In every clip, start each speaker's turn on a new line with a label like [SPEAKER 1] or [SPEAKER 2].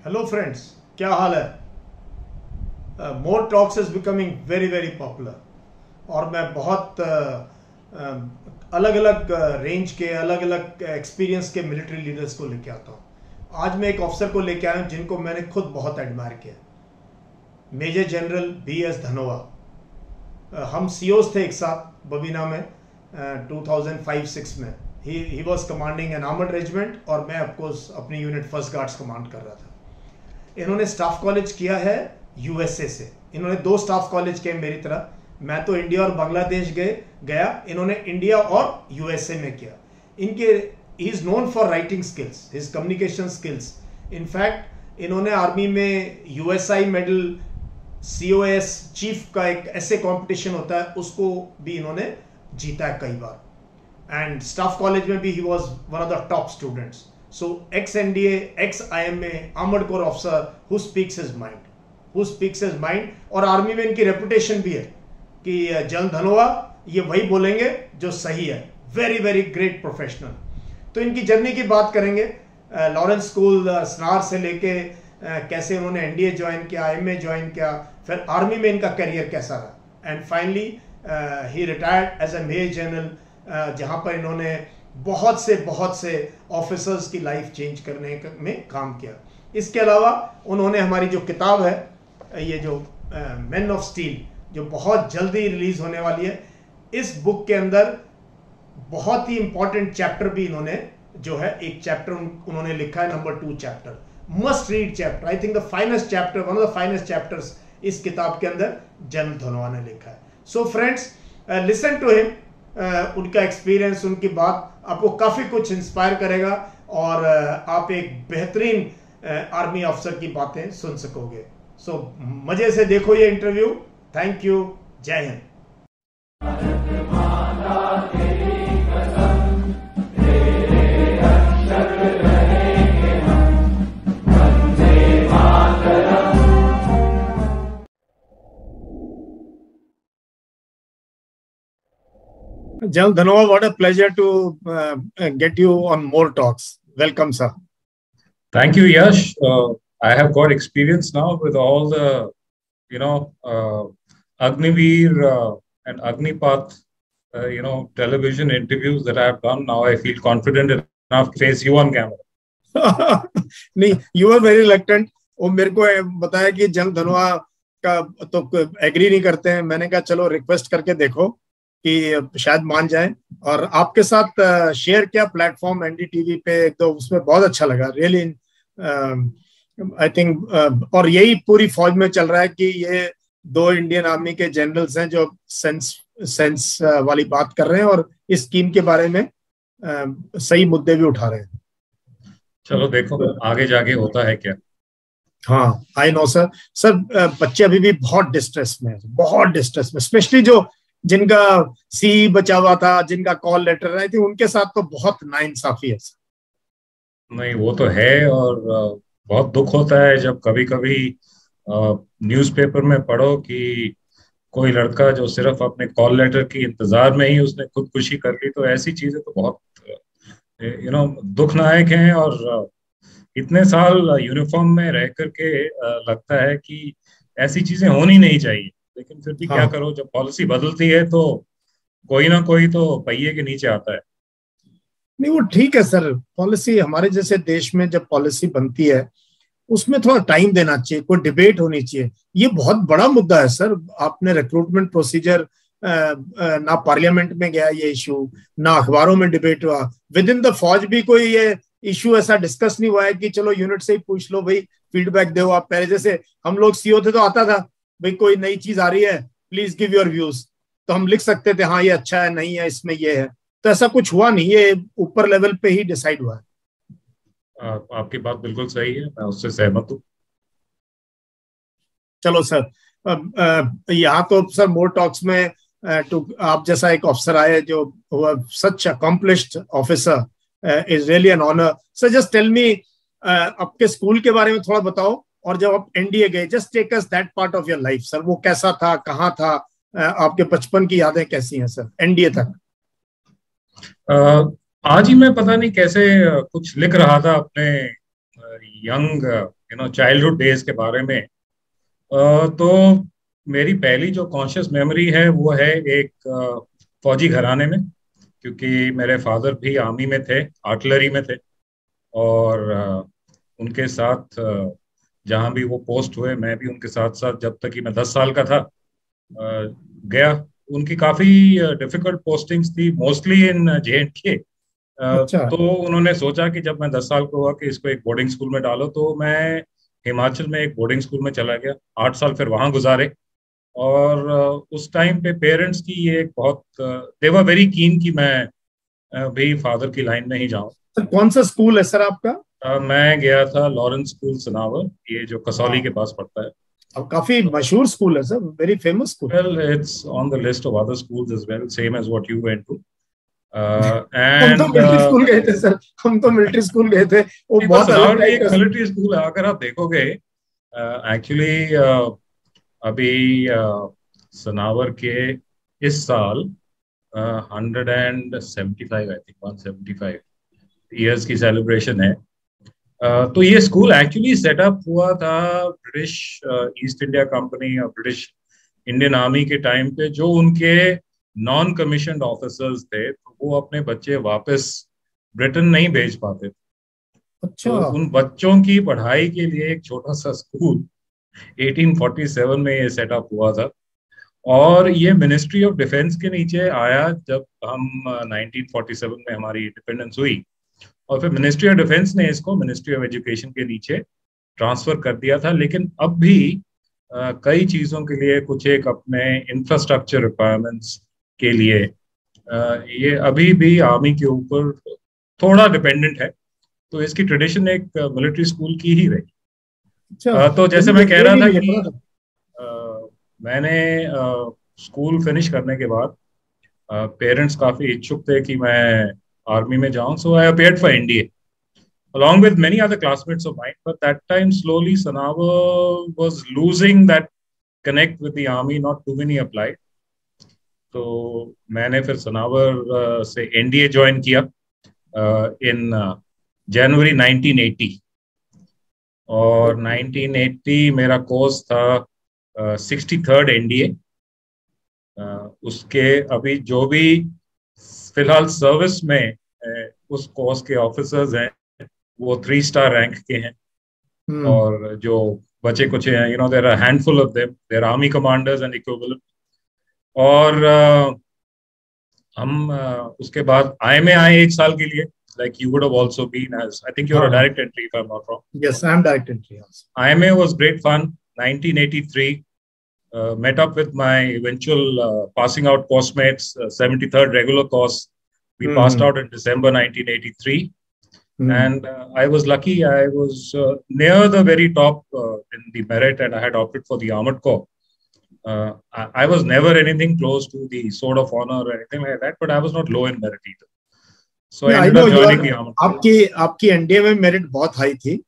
[SPEAKER 1] Hello friends, क्या हाल है? More talks is becoming very very popular और मैं बहुत अलग अलग रेंज के अलग अलग एक्सपीरियंस के मिलिट्री लीडर्स को लेके आता हूँ। आज मैं एक ऑफिसर को लेके आया हूँ जिनको मैंने खुद बहुत एडमायर किया, मेजर जनरल BS धनोआ। हम सीओस थे एक साथ बबीना में 2005-06 में। He was commanding an armoured regiment और मैं ऑफकोर्स अपनी यूनिट फर्स्ट गार्ड्स कमांड कर रहा था। इन्होंने स्टाफ कॉलेज किया है USA से। इन्होंने 2 स्टाफ कॉलेज किए मेरी तरह। मैं तो इंडिया और बांग्लादेश गया, इन्होंने इंडिया और USA में किया। इनके he is known for writing skills, his communication skills. In fact इन्होंने आर्मी में USI मेडल, COS चीफ का एक ऐसे कंपटीशन होता है, उसको भी इन्होंने जीता है कई बार। एंड स्टाफ कॉलेज में भी he was one of the top students. So ex-NDA, ex-IMA, Armored Corps officer who speaks his mind, और आर्मी में इनकी रेपुटेशन भी है कि जनरल धनोआ ये वही बोलेंगे जो सही है। Very very great professional. तो इनकी जर्नी की बात करेंगे, लॉरेंस स्कूल स्नार से लेके कैसे उन्होंने NDA ज्वाइन किया, IMA ज्वाइन किया, फिर आर्मी में इनका करियर कैसा रहा, and finally he retired as a major general, जहां पर इन्होंने बहुत से ऑफिसर्स की लाइफ चेंज करने में काम किया। इसके अलावा उन्होंने हमारी जो किताब है, ये जो मैन ऑफ स्टील, जो बहुत जल्दी रिलीज होने वाली है, इस बुक के अंदर बहुत ही इंपॉर्टेंट चैप्टर भी इन्होंने जो है, एक चैप्टर उन्होंने लिखा है, number 2 chapter, must read chapter. I think the finest chapter, one of the finest chapters इस किताब के अंदर जनरल धनोआ ने लिखा है। So friends, listen to him. उनका एक्सपीरियंस, उनकी बात आपको काफी कुछ इंस्पायर करेगा और आप एक बेहतरीन आर्मी अफसर की बातें सुन सकोगे। सो मजे से देखो ये इंटरव्यू। Thank you. जय Hind. General Dhanoa, what a pleasure to get you on More Talks. Welcome, sir.
[SPEAKER 2] Thank you, Yash. I have got experience now with all the, Agniveer and Agnipath, television interviews that I have done. Now I feel confident enough to face you on camera.
[SPEAKER 1] नहीं, you were very reluctant. वो मेरे को बताया कि general Dhanoa का तो agree नहीं करते हैं। मैंने कहा चलो रिक्वेस्ट करके देखो कि शायद मान जाए, और आपके साथ शेयर किया प्लेटफॉर्म NDTV पे, एक तो उसमें बहुत अच्छा लगा रियली। आई थिंक और यही पूरी फौज में चल रहा है कि ये 2 इंडियन आर्मी के जनरल्स हैं जो सेंस वाली बात कर रहे हैं और इस स्कीम के बारे में सही मुद्दे भी उठा रहे हैं।
[SPEAKER 2] चलो देखो आगे जाके होता है क्या।
[SPEAKER 1] हाँ, आई नो सर। बच्चे अभी भी बहुत डिस्ट्रेस में, स्पेशली जो जिनका सी बचा हुआ था, जिनका कॉल लेटर आई थी, उनके साथ तो बहुत नाइंसाफी है।
[SPEAKER 2] नहीं, वो तो है, और बहुत दुख होता है जब कभी कभी न्यूज़पेपर में पढ़ो कि कोई लड़का जो सिर्फ अपने कॉल लेटर की इंतजार में ही उसने खुदकुशी कर ली। तो ऐसी चीजें तो बहुत दुखनायक हैं, और इतने साल यूनिफॉर्म में रह करके लगता है कि ऐसी चीजें होनी नहीं चाहिए, लेकिन फिर भी क्या करो, जब पॉलिसी बदलती है तो कोई ना कोई तो पहिए के नीचे आता है।
[SPEAKER 1] नहीं, वो ठीक है सर। पॉलिसी हमारे जैसे देश में जब पॉलिसी बनती है उसमें थोड़ा टाइम देना चाहिए, कोई डिबेट होनी चाहिए। ये बहुत बड़ा मुद्दा है सर। आपने रिक्रूटमेंट प्रोसीजर, ना पार्लियामेंट में गया ये इशू, ना अखबारों में डिबेट हुआ, विद इन द फौज भी कोई ये इशू ऐसा डिस्कस नहीं हुआ है कि चलो यूनिट से ही पूछ लो भाई, फीडबैक दो आप। पहले जैसे हम लोग CO थे तो आता था भाई कोई नई चीज आ रही है, प्लीज गिव योर व्यूज, तो हम लिख सकते थे हाँ ये अच्छा है, नहीं है, इसमें ये है। तो ऐसा कुछ हुआ नहीं, ये ऊपर लेवल पे ही डिसाइड हुआ है।
[SPEAKER 2] आपकी बात बिल्कुल सही है, मैं उससे सहमत हूँ।
[SPEAKER 1] चलो सर, यहाँ तो सर मोर टॉक्स में आप जैसा एक ऑफिसर आए जो such accomplished officer is really an honour. Sir just tell me, आपके स्कूल के बारे में थोड़ा बताओ, और जब आप NDA गए, just take us that part of your life sir. वो कैसा था, कहाँ था, आपके बचपन की यादें कैसी हैं सर NDA तक?
[SPEAKER 2] आज ही मैं पता नहीं कैसे कुछ लिख रहा था अपने यंग चाइल्डहुड डेज के बारे में। तो मेरी पहली जो कॉन्शियस मेमोरी है वो है एक फौजी घराने में, क्योंकि मेरे फादर भी आर्मी में थे, आर्टिलरी में थे। और उनके साथ जहाँ भी वो पोस्ट हुए, मैं भी उनके साथ साथ जब तक कि मैं 10 साल का था गया। उनकी काफ़ी डिफिकल्ट पोस्टिंग्स थी, मोस्टली इन J&K।
[SPEAKER 1] अच्छा।
[SPEAKER 2] तो उन्होंने सोचा कि जब मैं 10 साल का हुआ कि इसको एक बोर्डिंग स्कूल में डालो, तो मैं हिमाचल में एक बोर्डिंग स्कूल में चला गया। 8 साल फिर वहां गुजारे। और उस टाइम पे पेरेंट्स की ये एक बहुत, दे वर वेरी कीन कि मैं भी फादर की लाइन में ही जाऊं।
[SPEAKER 1] सर कौन सा स्कूल है सर आपका?
[SPEAKER 2] मैं गया था लॉरेंस स्कूल सनावर, ये जो कसौली के
[SPEAKER 1] हाँ,
[SPEAKER 2] पास पड़ता है।
[SPEAKER 1] अब काफी मशहूर स्कूल है sir, very famous school.
[SPEAKER 2] Well, it's on the list of other schools as well, same as what you went to.
[SPEAKER 1] हम तो
[SPEAKER 2] एंड
[SPEAKER 1] मिलिट्री स्कूल गए थे सर, हम तो मिलिट्री स्कूल गए थे, वो
[SPEAKER 2] नहीं, तो
[SPEAKER 1] बहुत अलग
[SPEAKER 2] सनावर भी
[SPEAKER 1] टाइप
[SPEAKER 2] एक
[SPEAKER 1] का।
[SPEAKER 2] मिलिट्री स्कूल है अगर आप देखोगे। एक्चुअली अभी सनावर के इस साल 175, आई थिंक 175 ईयर्स की सेलिब्रेशन है। तो ये स्कूल एक्चुअली सेटअप हुआ था ब्रिटिश ईस्ट इंडिया कंपनी और ब्रिटिश इंडियन आर्मी के टाइम पे। जो उनके नॉन कमीशन्ड ऑफिसर्स थे, तो वो अपने बच्चे वापस ब्रिटेन नहीं भेज पाते थे।
[SPEAKER 1] अच्छा।
[SPEAKER 2] तो उन बच्चों की पढ़ाई के लिए एक छोटा सा स्कूल 1847 में ये सेटअप हुआ था। और ये मिनिस्ट्री ऑफ डिफेंस के नीचे आया जब हम 1947 में हमारी इंडिपेंडेंस हुई। और फिर मिनिस्ट्री ऑफ डिफेंस ने इसको मिनिस्ट्री ऑफ एजुकेशन के नीचे ट्रांसफर कर दिया था। लेकिन अब भी कई चीज़ों के लिए कुछ एक अपने इंफ्रास्ट्रक्चर रिक्वायरमेंट्स के लिए ये अभी भी आर्मी के ऊपर थोड़ा डिपेंडेंट है। तो इसकी ट्रेडिशन एक मिलिट्री स्कूल की ही रही।
[SPEAKER 1] अच्छा,
[SPEAKER 2] तो
[SPEAKER 1] ये
[SPEAKER 2] जैसे मैं कह
[SPEAKER 1] ये
[SPEAKER 2] रहा
[SPEAKER 1] नहीं
[SPEAKER 2] था
[SPEAKER 1] मुझे
[SPEAKER 2] कि
[SPEAKER 1] पता था।
[SPEAKER 2] मैंने स्कूल फिनिश करने के बाद पेरेंट्स काफ़ी इच्छुक थे कि मैं आर्मी में जाऊं, so I appeared for NDA along with many other classmates of mine. But that time, slowly, Sanawa was losing that connect with the army. Not too many applied. तो मैंने फिर सनावर से NDA ज्वाइन किया इन जनवरी 1980। और 1980 मेरा course था 63rd NDA। उसके अभी जो भी फिलहाल सर्विस में उस कोर्स के ऑफिसर्स हैं, वो 3 स्टार रैंक के हैं।
[SPEAKER 1] हम्म।
[SPEAKER 2] और जो बचे कुछ हैं, there are handful of them, there army commanders and equivalent. और हम उसके बाद IMA आए 1 साल के लिए, like you would have also been, as I think you are
[SPEAKER 1] हाँ
[SPEAKER 2] अ
[SPEAKER 1] हाँ।
[SPEAKER 2] Direct entry if I am not wrong.
[SPEAKER 1] Yes, I am direct entry.
[SPEAKER 2] IMA was great fun. 1983, met up with my eventual passing out course mates, 73rd regular course. We passed
[SPEAKER 1] hmm
[SPEAKER 2] out in December 1983.
[SPEAKER 1] Hmm.
[SPEAKER 2] And I was lucky. I was near the very top in the merit, and I had opted for the Armored Corps. I was never anything close to the Sword of Honor or anything like that, but I was not low in merit either. So I
[SPEAKER 1] I
[SPEAKER 2] ended
[SPEAKER 1] no
[SPEAKER 2] up
[SPEAKER 1] your,
[SPEAKER 2] joining the Armored Corps.
[SPEAKER 1] आपकी आपकी NDA में merit बहुत high थी,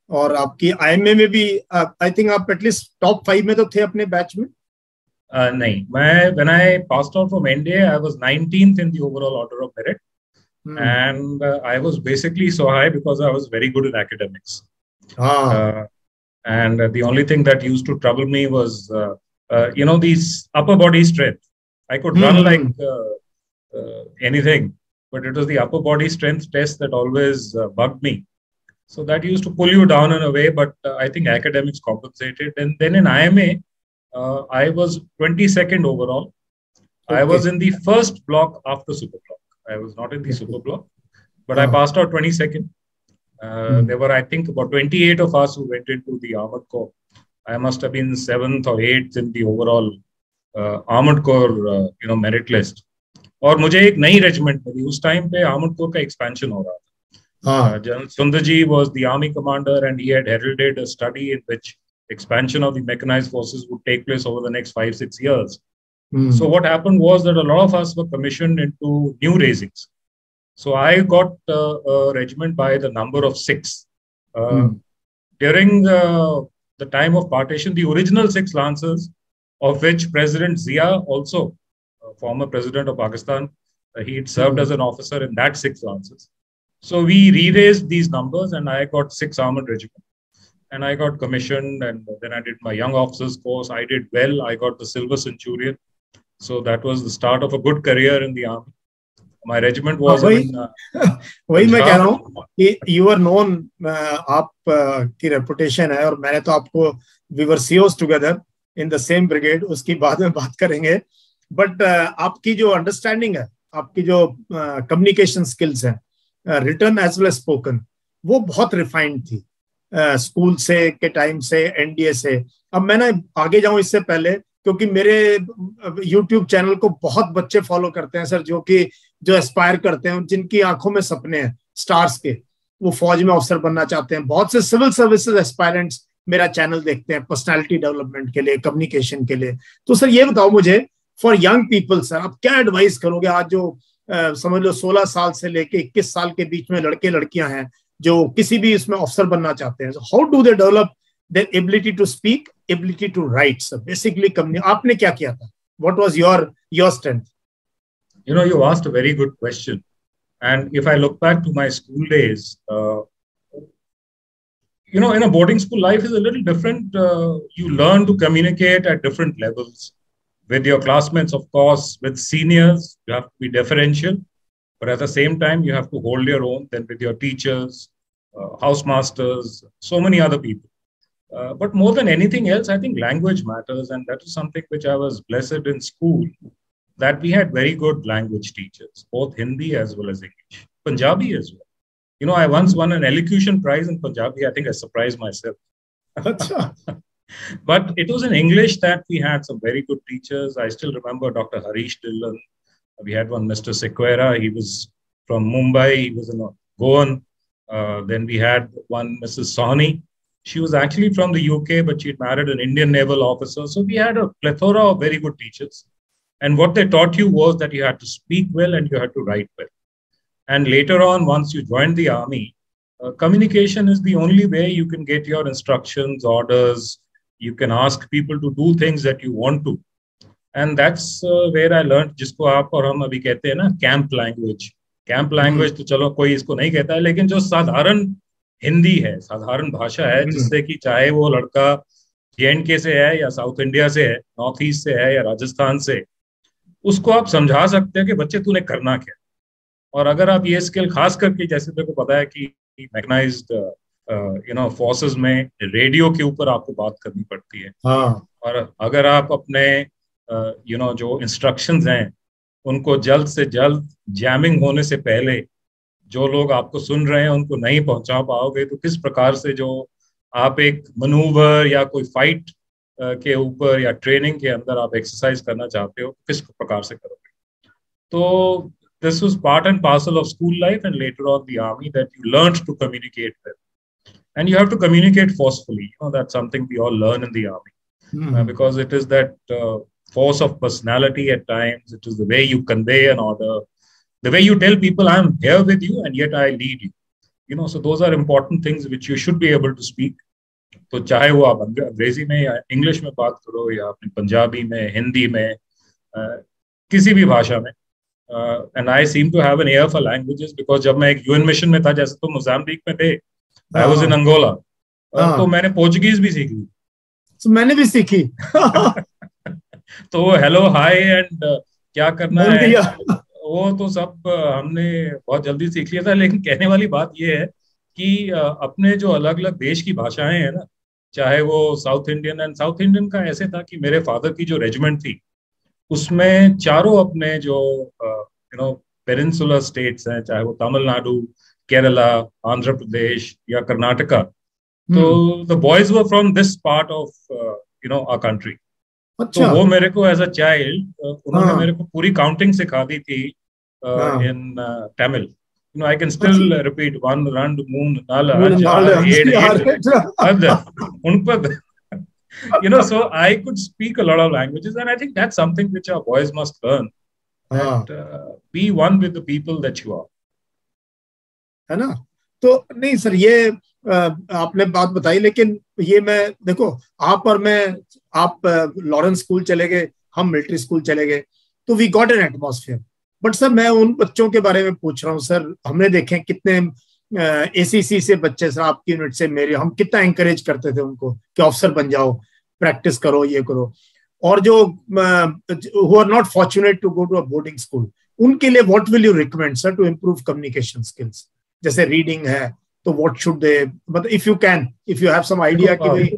[SPEAKER 1] और आपकी IMA में भी I think आप एटलीस्ट टॉप 5 में तो थे अपने बैच में।
[SPEAKER 2] नहीं, when I passed out from NDA, I was 19th in the overall order of merit. And I was basically so high because I was very good in academics.
[SPEAKER 1] हाँ।
[SPEAKER 2] And the only thing that used to trouble me was, these upper body strength. I could run like anything, but it was the upper body strength test that always bugged me. So that used to pull you down in a way, but I think academics compensated. And then in IMA, I was 22nd overall. I was in the first block after super block. I was not in the super block, but I passed out 22nd. There were, I think, about 28 of us who went into the Armored Corps. I must have been 7th or 8th in the overall Armored Corps, merit list. और मुझे एक नई regiment मिली उस time पे। Armoured corps का expansion हो रहा था। General Sundarji was the army commander, and he had heralded a study in which expansion of the mechanized forces would take place over the next 5-6 years. So what happened was that a lot of us were commissioned into new raisings. So I got a regiment by the number of 6. During the time of partition, the original 6 Lancers, of which President Zia, also former president of Pakistan, he had served as an officer in that 6 Lancers. So we re-raised these numbers, and I got 6 armored regiment. and I got commissioned, and then I did my young officers course. I did well. I got the Silver Centurion. So that was the start of a good career in the army. My regiment was
[SPEAKER 1] वही
[SPEAKER 2] in
[SPEAKER 1] वही मैं कह रहा
[SPEAKER 2] Punjab.
[SPEAKER 1] हूँ कि you are known, आप की reputation है, और मैंने तो आपको, we were COs together in the same brigade, उसकी बाद में बात करेंगे। बट आपकी जो अंडरस्टैंडिंग है, आपकी जो कम्युनिकेशन स्किल्स है, written as well as spoken, वो बहुत रिफाइंड थी स्कूल से के टाइम से, एनडीए से। अब मैं ना आगे जाऊं इससे पहले, क्योंकि मेरे यूट्यूब चैनल को बहुत बच्चे फॉलो करते हैं सर, जो एस्पायर करते हैं, जिनकी आंखों में सपने हैं स्टार्स के, वो फौज में ऑफिसर बनना चाहते हैं। बहुत से सिविल सर्विसेज एस्पायरेंट्स मेरा चैनल देखते हैं पर्सनालिटी डेवलपमेंट के लिए, कम्युनिकेशन के लिए। तो सर ये बताओ मुझे, फॉर यंग पीपल सर, आप क्या एडवाइस करोगे? आज जो समझ लो 16 साल से लेके 21 साल के बीच में लड़के लड़कियां हैं जो किसी भी इसमें ऑफिसर बनना चाहते हैं, how do they develop their ability to speak, ability to write sir? Basically आपने क्या किया था? What was your strength?
[SPEAKER 2] You know, you asked a very good question. And if I look back to my school days, you know, in a boarding school, life is a little different. You learn to communicate at different levels with your classmates, of course, with seniors. You have to be deferential, but at the same time, you have to hold your own. Then with your teachers, housemasters, so many other people. But more than anything else, I think language matters, and that is something which I was blessed in school, that we had very good language teachers, both Hindi as well as English, Punjabi as well. You know, I once won an elocution prize in Punjabi. I think I surprised myself. But it was in English that we had some very good teachers. I still remember Dr. Harish Dhillon. We had one Mr. Sequeira. He was from Mumbai. He was in Goan. Then we had one Mrs. Sahni. She was actually from the UK, but she'd married an Indian naval officer. So we had a plethora of very good teachers. And what they taught you was that you had to speak well and you had to write well. And later on, once you joined the army, communication is the only way you can get your instructions, orders. You can ask people to do things that you want to. And that's where I learned, जिसको आप और हम अभी कहते हैं ना, camp language. Camp language तो चलो कोई इसको नहीं कहता है, लेकिन जो साधारण हिंदी है, साधारण भाषा है, जिससे कि चाहे वो लड़का J&K से है या साउथ इंडिया से है, नॉर्थ ईस्ट से है या राजस्थान से, उसको आप समझा सकते हैं कि बच्चे तूने करना क्या। और अगर आप ये स्किल खास करके, जैसे तेरे को पता है कि मैकेनाइज्ड फोर्सेस में रेडियो के ऊपर आपको बात करनी पड़ती है, और अगर आप अपने जो इंस्ट्रक्शंस हैं उनको जल्द से जल्द जैमिंग होने से पहले जो लोग आपको सुन रहे हैं उनको नहीं पहुंचा पाओगे, तो किस प्रकार से जो आप एक मनूवर या कोई फाइट के ऊपर या ट्रेनिंग के अंदर आप एक्सरसाइज करना चाहते हो, किस प्रकार से करोगे। तो this was part and parcel of school life and later on the army, that you learned to communicate well. And you have to communicate forcefully. You know, that's something we all learn in the army, because it is that force of personality at times. It is the way you convey an order, the way you tell people, I'm here with you and yet I lead you. You know, so those are important things which you should be able to speak. तो चाहे वो आप अंग्रेजी में या English में बात करो या अपनी पंजाबी में, हिंदी में, किसी भी भाषा में। And I seem to have an ear for languages because जब मैं एक UN मिशन में था, जैसे तो मोजाम्बिक में थे, I was in Angola, तो मैंने पोर्चुगीज भी सीखी।
[SPEAKER 1] तो मैंने भी सीखी।
[SPEAKER 2] तो हेलो हाय एंड क्या करना है वो तो सब हमने बहुत जल्दी सीख लिया था। लेकिन कहने वाली बात ये है कि अपने जो अलग अलग देश की भाषाएं हैं ना, चाहे वो south Indian, and south Indian का ऐसे था कि मेरे फादर की जो रेजिमेंट थी उसमें चारों अपने जो पेनिनसुलर स्टेट्स हैं, चाहे वो तमिलनाडु, केरला, आंध्र प्रदेश या कर्नाटका, तो the boys were from this part of our country. तो वो मेरे को एज अ चाइल्ड उन्होंने मेरे को पूरी काउंटिंग सिखा दी थी इन Tamil. You know, I can still repeat one rand moon nala you know, so I could speak a lot of languages, and I think that's something which our boys must learn, that be one with the people that you are,
[SPEAKER 1] है ना। तो नहीं sir, ये आपने बात बताई, लेकिन ये मैं देखो, आप और मैं, आप लॉरेंस स्कूल चले गए, हम मिलिट्री स्कूल चले गए, तो we got an atmosphere. But sir मैं उन बच्चों के बारे में पूछ रहा हूँ सर, हमने देखे कितने एसीसी से बच्चे सर, आपकी यूनिट से मेरे, हम कितना एंकरेज करते थे उनको कि ऑफिसर बन जाओ, प्रैक्टिस करो, ये करो। और जो who are not fortunate to go to a boarding school, उनके लिए what will you recommend sir to improve communication skills? जैसे रीडिंग है तो व्हाट शुड दे, मतलब if you can, if you have some idea कि भाई।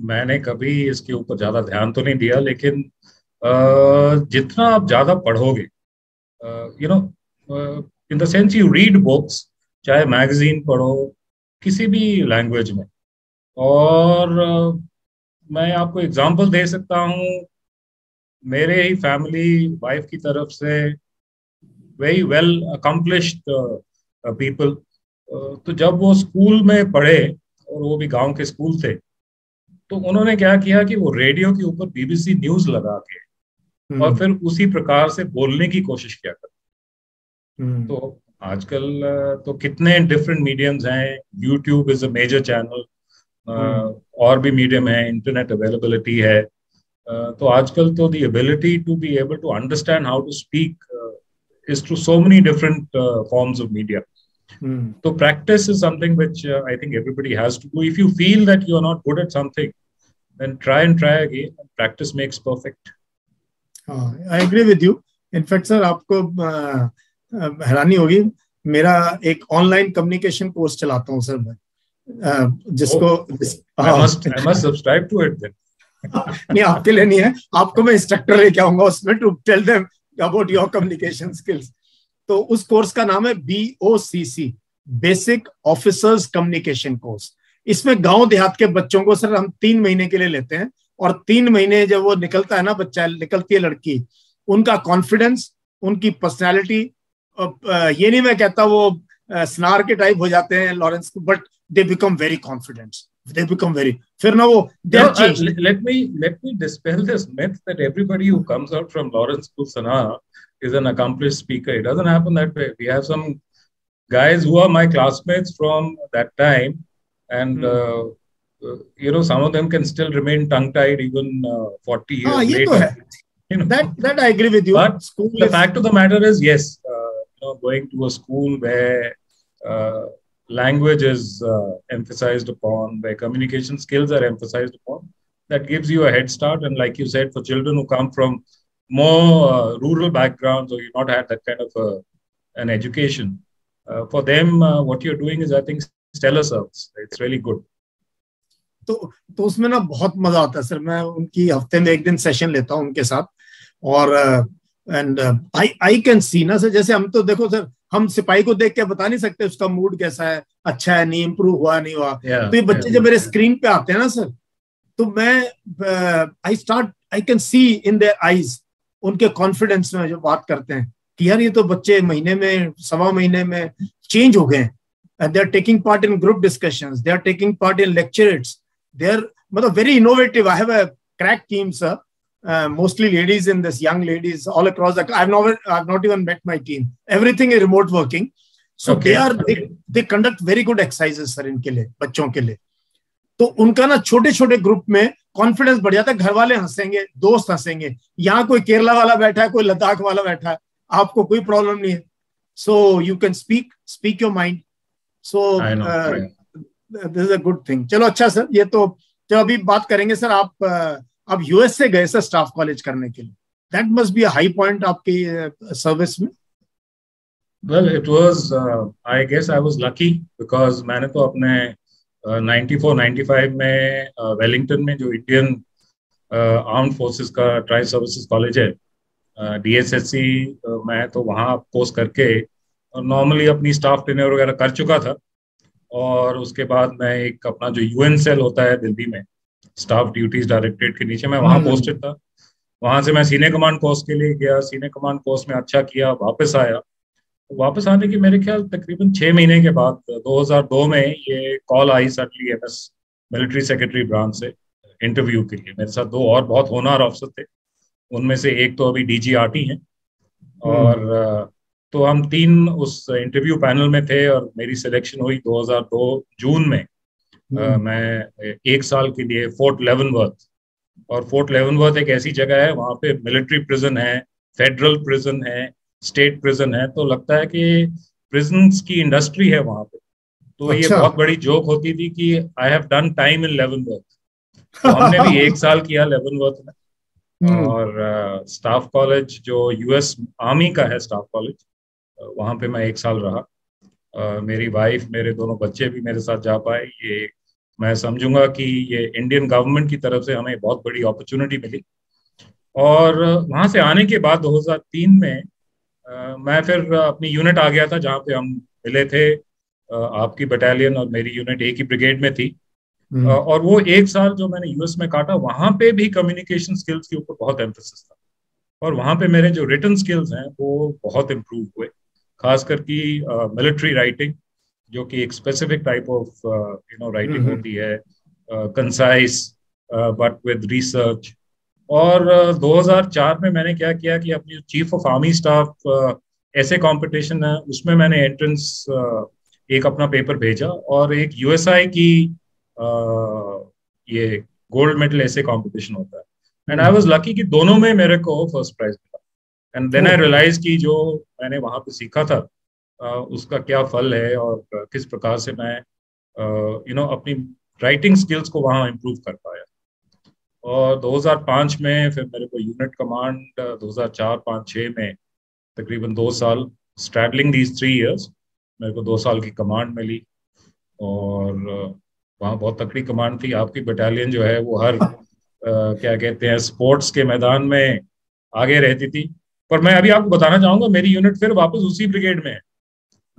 [SPEAKER 2] मैंने कभी इसके ऊपर ज्यादा ध्यान तो नहीं दिया, लेकिन जितना आप ज्यादा पढ़ोगे, you know, in the sense you read books, चाहे मैगजीन पढ़ो किसी भी लैंग्वेज में। और मैं आपको एग्जांपल दे सकता हूँ, मेरे ही फैमिली वाइफ की तरफ से वेरी वेल अकम्पलिश्ड पीपल, तो जब वो स्कूल में पढ़े और वो भी गांव के स्कूल थे, तो उन्होंने क्या किया कि वो रेडियो के ऊपर बीबीसी न्यूज लगा के और फिर उसी प्रकार से बोलने की कोशिश किया करते। तो आजकल तो कितने डिफरेंट मीडियम्स हैं, YouTube is a major channel, और भी मीडियम है, इंटरनेट अवेलेबिलिटी है। तो आजकल तो the ability to be able to understand how to speak is through so many different forms of media. So practice is something which I think everybody has to do. If you feel that you are not good at something, then try again. Practice makes perfect.
[SPEAKER 1] I agree with you. In fact, sir, आपको हैरानी होगी, मेरा एक online communication course चलाता हूँ sir मैं, जिसको
[SPEAKER 2] I must subscribe to it then.
[SPEAKER 1] नहीं, आपके लिए नहीं है, आपको मैं इंस्ट्रक्टर लेके आऊंगा उसमें, to tell them about your communication skills. तो उस कोर्स का नाम है BOCC, basic officers communication course. इसमें गांव देहात के बच्चों को सर हम 3 महीने के लिए लेते हैं, और 3 महीने जब वो निकलता है ना बच्चा, निकलती है लड़की, उनका कॉन्फिडेंस, उनकी पर्सनैलिटी, ये नहीं मैं कहता वो स्नार के टाइप हो जाते हैं Lawrence, but they become very confident, they become very, फिर ना वो
[SPEAKER 2] let me dispel this myth that everybody who comes out from Lawrence School Sanaa is an accomplished speaker. It doesn't happen that way. We have some guys who are my classmates from that time, and you know, some of them can still remain tongue tied even 40 years later.
[SPEAKER 1] तो है. You know, that I agree with you.
[SPEAKER 2] But the fact of the matter is, yes, you know, going to a school where language is emphasized upon, where communication skills are emphasized upon, that gives you a head start. And like you said, for children who come from more rural backgrounds, or you've not had that kind of an education, for them, what you're doing is, I think, stellar service. It's really good.
[SPEAKER 1] तो उसमें ना बहुत मजा आता है sir, मैं उनकी हफ्ते में 1 दिन सेशन लेता हूँ उनके साथ, और एंड आई कैन सी ना सर, जैसे हम तो देखो सर, हम सिपाही को देख के बता नहीं सकते उसका मूड कैसा है, अच्छा है, नहीं इम्प्रूव हुआ, नहीं हुआ। तो ये बच्चे जब मेरे स्क्रीन पे आते हैं ना सर, तो मैं I can see in their eyes, उनके कॉन्फिडेंस में जो बात करते हैं कि यार ये तो बच्चे महीने में, 1.25 महीने में चेंज हो गए। They are taking part in group discussions, they are taking part in lectures, they are मतलब very innovative. I have a crack team sir, mostly ladies in this, young ladies all across the, I've not even met my team, everything is remote working, so okay. they conduct very good exercises sir इनके लिए, बच्चों के लिए। तो उनका ना छोटे छोटे ग्रुप में कॉन्फिडेंस बढ़ जाता है, घर वाले हंसेंगे, दोस्त हंसेंगे, यहाँ कोई केरला वाला बैठा है, कोई लद्दाख वाला बैठा है, आपको कोई प्रॉब्लम नहीं है, so you can speak your mind, so this is a good thing. चलो अच्छा सर, ये तो चलो अभी बात करेंगे सर, आप यूएस से गए सर स्टाफ कॉलेज करने के लिए, that must be a high point आपकी सर्विस में।
[SPEAKER 2] Well, it was, I guess I was lucky, because मैंने तो अपने 94-95 में वेलिंगटन में जो इंडियन आर्म्ड फोर्सेस का ट्राई सर्विसेज कॉलेज है, DSSC, मैं तो वहाँ कोर्स करके नॉर्मली अपनी स्टाफ ट्रेनर वगैरह कर चुका था। और उसके बाद मैं एक अपना जो UN सेल होता है दिल्ली में, स्टाफ ड्यूटीज डायरेक्टरेट के नीचे, मैं वहाँ पोस्टेड था। वहां से मैं सीनियर कमांड कोर्स के लिए गया, सीनियर कमांड कोर्स में अच्छा किया, वापस आया। वापस आने की मेरे ख्याल तकरीबन 6 महीने के बाद 2002 में ये call I suddenly MS military secretary branch से इंटरव्यू के लिए। मेरे साथ 2 और बहुत होनहार ऑफिसर थे, उनमें से एक तो अभी DGRT हैं, और तो हम 3 उस इंटरव्यू पैनल में थे, और मेरी सिलेक्शन हुई 2002 जून में। मैं 1 साल के लिए फोर्ट लेवनवर्थ, और फोर्ट लेवनवर्थ एक ऐसी जगह है, वहाँ पे मिलिट्री प्रिजन है, फेडरल प्रिजन है, स्टेट प्रिजन है, तो लगता है कि प्रिजन्स की इंडस्ट्री है वहां पे। तो ये
[SPEAKER 1] अच्छा।
[SPEAKER 2] बहुत बड़ी जोक होती थी कि I have done time in Leavenworth. तो हमने भी 1 साल किया लेवनवर्थ में।
[SPEAKER 1] हम्म।
[SPEAKER 2] और स्टाफ कॉलेज जो यूएस आर्मी का है स्टाफ कॉलेज, वहां पे मैं 1 साल रहा। मेरी वाइफ, मेरे दोनों बच्चे भी मेरे साथ जा पाए। ये मैं समझूंगा कि ये इंडियन गवर्नमेंट की तरफ से हमें बहुत बड़ी अपॉर्चुनिटी मिली। और वहां से आने के बाद 2003 में मैं फिर अपनी यूनिट आ गया था जहाँ पे हम मिले थे। आपकी बटालियन और मेरी यूनिट एक ही ब्रिगेड में थी।
[SPEAKER 1] हम्म।
[SPEAKER 2] और वो 1 साल जो मैंने यूएस में काटा, वहां पे भी कम्युनिकेशन स्किल्स के ऊपर बहुत एम्फोसिस था। और वहां पे मेरे जो रिटन स्किल्स हैं वो बहुत इम्प्रूव हुए। खासकर कि मिलिट्री राइटिंग, जो कि एक स्पेसिफिक टाइप ऑफ राइटिंग
[SPEAKER 1] हम्म।
[SPEAKER 2] होती है, कंसाइज बट विद रिसर्च। और 2004 में मैंने क्या किया कि अपनी चीफ ऑफ आर्मी स्टाफ ऐसे कंपटीशन है उसमें मैंने एंट्रेंस एक अपना पेपर भेजा, और एक यूएसआई की ये गोल्ड मेडल ऐसे कंपटीशन होता है। And I
[SPEAKER 1] hmm.
[SPEAKER 2] Was lucky कि दोनों में मेरे को फर्स्ट प्राइज मिला। And then I
[SPEAKER 1] oh.
[SPEAKER 2] Realise कि जो मैंने वहां पे सीखा था उसका क्या फल है, और किस प्रकार से मैं अपनी राइटिंग स्किल्स को वहाँ इम्प्रूव कर पाया। और 2005 में फिर मेरे को यूनिट कमांड, 2004-5-6 में तकरीबन 2 साल, स्ट्रैडलिंग दीज 3 इयर्स, मेरे को 2 साल की कमांड मिली। और वहाँ बहुत तकड़ी कमांड थी। आपकी बटालियन जो है वो हर क्या कहते हैं स्पोर्ट्स के मैदान में आगे रहती थी। पर मैं अभी आपको बताना चाहूंगा, मेरी यूनिट फिर वापस उसी ब्रिगेड में है,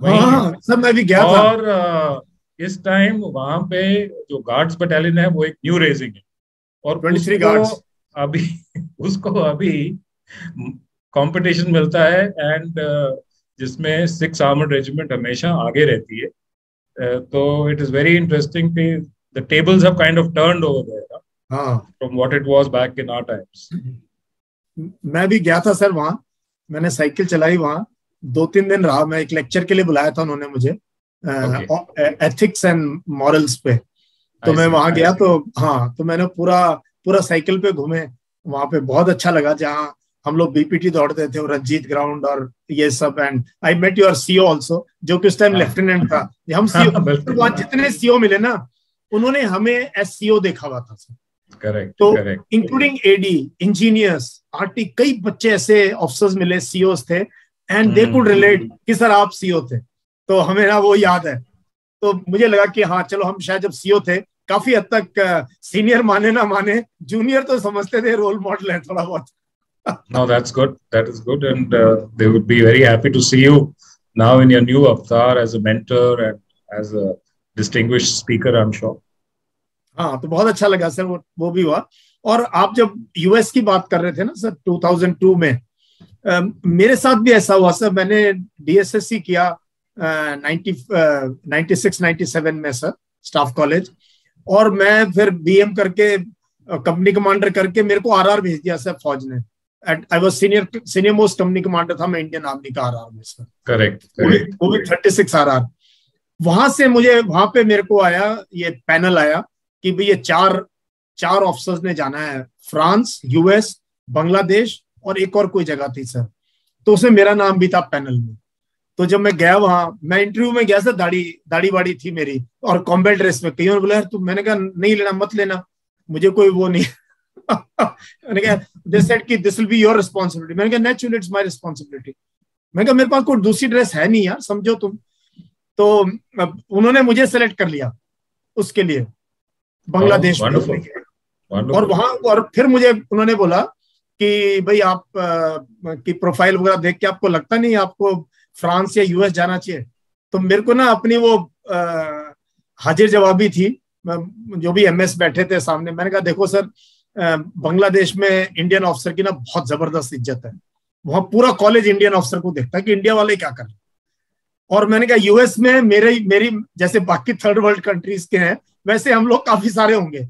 [SPEAKER 1] हाँ
[SPEAKER 2] वही है।
[SPEAKER 1] हाँ, सब मैं भी गया था।
[SPEAKER 2] और इस टाइम वहां पे जो गार्ड्स बटालियन है वो एक न्यू रेजिंग है। और
[SPEAKER 1] 23
[SPEAKER 2] उसको
[SPEAKER 1] गार्ड्स।
[SPEAKER 2] अभी उसको अभी कंपटीशन मिलता है, एंड जिसमें 6 आर्मर्ड रेजिमेंट हमेशा आगे रहती है। तो इट इज वेरी इंटरेस्टिंग कि the tables have kind of turned over there
[SPEAKER 1] हाँ,
[SPEAKER 2] from what it was back in our times.
[SPEAKER 1] मैं भी गया था सर वहाँ। मैंने साइकिल चलाई वहाँ, 2-3 दिन रहा मैं। एक लेक्चर के लिए बुलाया था उन्होंने मुझे,
[SPEAKER 2] ओके,
[SPEAKER 1] एथिक्स एंड मॉरल्स पे। तो
[SPEAKER 2] आई
[SPEAKER 1] मैं
[SPEAKER 2] सी
[SPEAKER 1] वहां
[SPEAKER 2] आई
[SPEAKER 1] गया,
[SPEAKER 2] सी।
[SPEAKER 1] तो हाँ, तो मैंने पूरा पूरा साइकिल पे घूमे वहां पे। बहुत अच्छा लगा जहाँ हम लोग बीपीटी दौड़ते थे, और रंजीत ग्राउंड और ये सब। And I met your CO also, जो कि उस टाइम
[SPEAKER 2] हाँ
[SPEAKER 1] लेफ्टिनेंट था। हम सीओ,
[SPEAKER 2] हाँ,
[SPEAKER 1] तो
[SPEAKER 2] बिल्कुल।
[SPEAKER 1] वहां जितने सीओ मिले ना, उन्होंने हमें एस सीओ देखा हुआ था सर।
[SPEAKER 2] करेक्ट
[SPEAKER 1] तो
[SPEAKER 2] correct.
[SPEAKER 1] Including AD, engineers, RT, कई बच्चे ऐसे ऑफिसर्स मिले, सीओस थे, एंड दे कुड रिलेट कि सर आप सीओ थे। तो हमें ना वो याद है। तो मुझे लगा कि हाँ चलो, हम शायद जब सीओ थे काफी हद तक, सीनियर माने ना माने, जूनियर तो समझते थे रोल मॉडल है थोड़ा बहुत।
[SPEAKER 2] No, that's good. That is good, and they would be very happy to see you now in your new avatar as a mentor and as a distinguished speaker, I'm sure.
[SPEAKER 1] हाँ, तो बहुत अच्छा लगा sir, वो भी हुआ। और आप जब यूएस की बात कर रहे थे ना सर, 2002 में, मेरे साथ भी ऐसा हुआ सर। मैंने डीएसएससी किया 96-97 में सर, स्टाफ कॉलेज। और मैं फिर बीएम करके, कंपनी कमांडर करके, मेरे को आरआर भेज दिया सर फौज ने। I was senior most company commander था मैं इंडियन आर्मी का आरआर में सर।
[SPEAKER 2] Correct,
[SPEAKER 1] वो भी
[SPEAKER 2] correct.
[SPEAKER 1] वो भी 36 आरआर। वहां से मुझे, वहां पे मेरे को आया, ये पैनल आया कि भाई ये चार चार ऑफिसर्स ने जाना है, फ्रांस, यूएस, बांग्लादेश और एक और कोई जगह थी सर। तो उसमें मेरा नाम भी था पैनल में। तो जब मैं गया वहां, मैं इंटरव्यू में गया सर, दाढ़ी दाढ़ी वाड़ी थी मेरी, और कॉम्बैट ड्रेस में। कईयों ने बोला यार तू, मैंने कहा नहीं लेना, मत लेना, मुझे कोई वो नहीं। मैंने कहा, दे सेड कि this will be your responsibility. मैंने कहा नेचुरली इट्स माय रिस्पांसिबिलिटी। मैंने कहा मेरे पास कोई दूसरी ड्रेस है नहीं यार, समझो तुम। तो उन्होंने मुझे सेलेक्ट कर लिया उसके लिए,
[SPEAKER 2] Oh,
[SPEAKER 1] बांग्लादेश भेजने
[SPEAKER 2] wonderful,
[SPEAKER 1] के लिए। और
[SPEAKER 2] wonderful.
[SPEAKER 1] वहां, और फिर मुझे उन्होंने बोला कि भाई आप की प्रोफाइल वगैरह देख के आपको लगता नहीं आपको फ्रांस या यूएस जाना चाहिए। तो मेरे को ना अपनी वो हाजिर जवाबी थी, जो भी एमएस बैठे थे सामने, मैंने कहा देखो सर, बांग्लादेश में इंडियन ऑफिसर की ना बहुत जबरदस्त इज्जत है। वहां पूरा कॉलेज इंडियन ऑफिसर को देखता है कि इंडिया वाले क्या कर रहे हैं। और मैंने कहा यूएस में मेरी जैसे बाकी थर्ड वर्ल्ड कंट्रीज के हैं, वैसे हम लोग काफी सारे होंगे,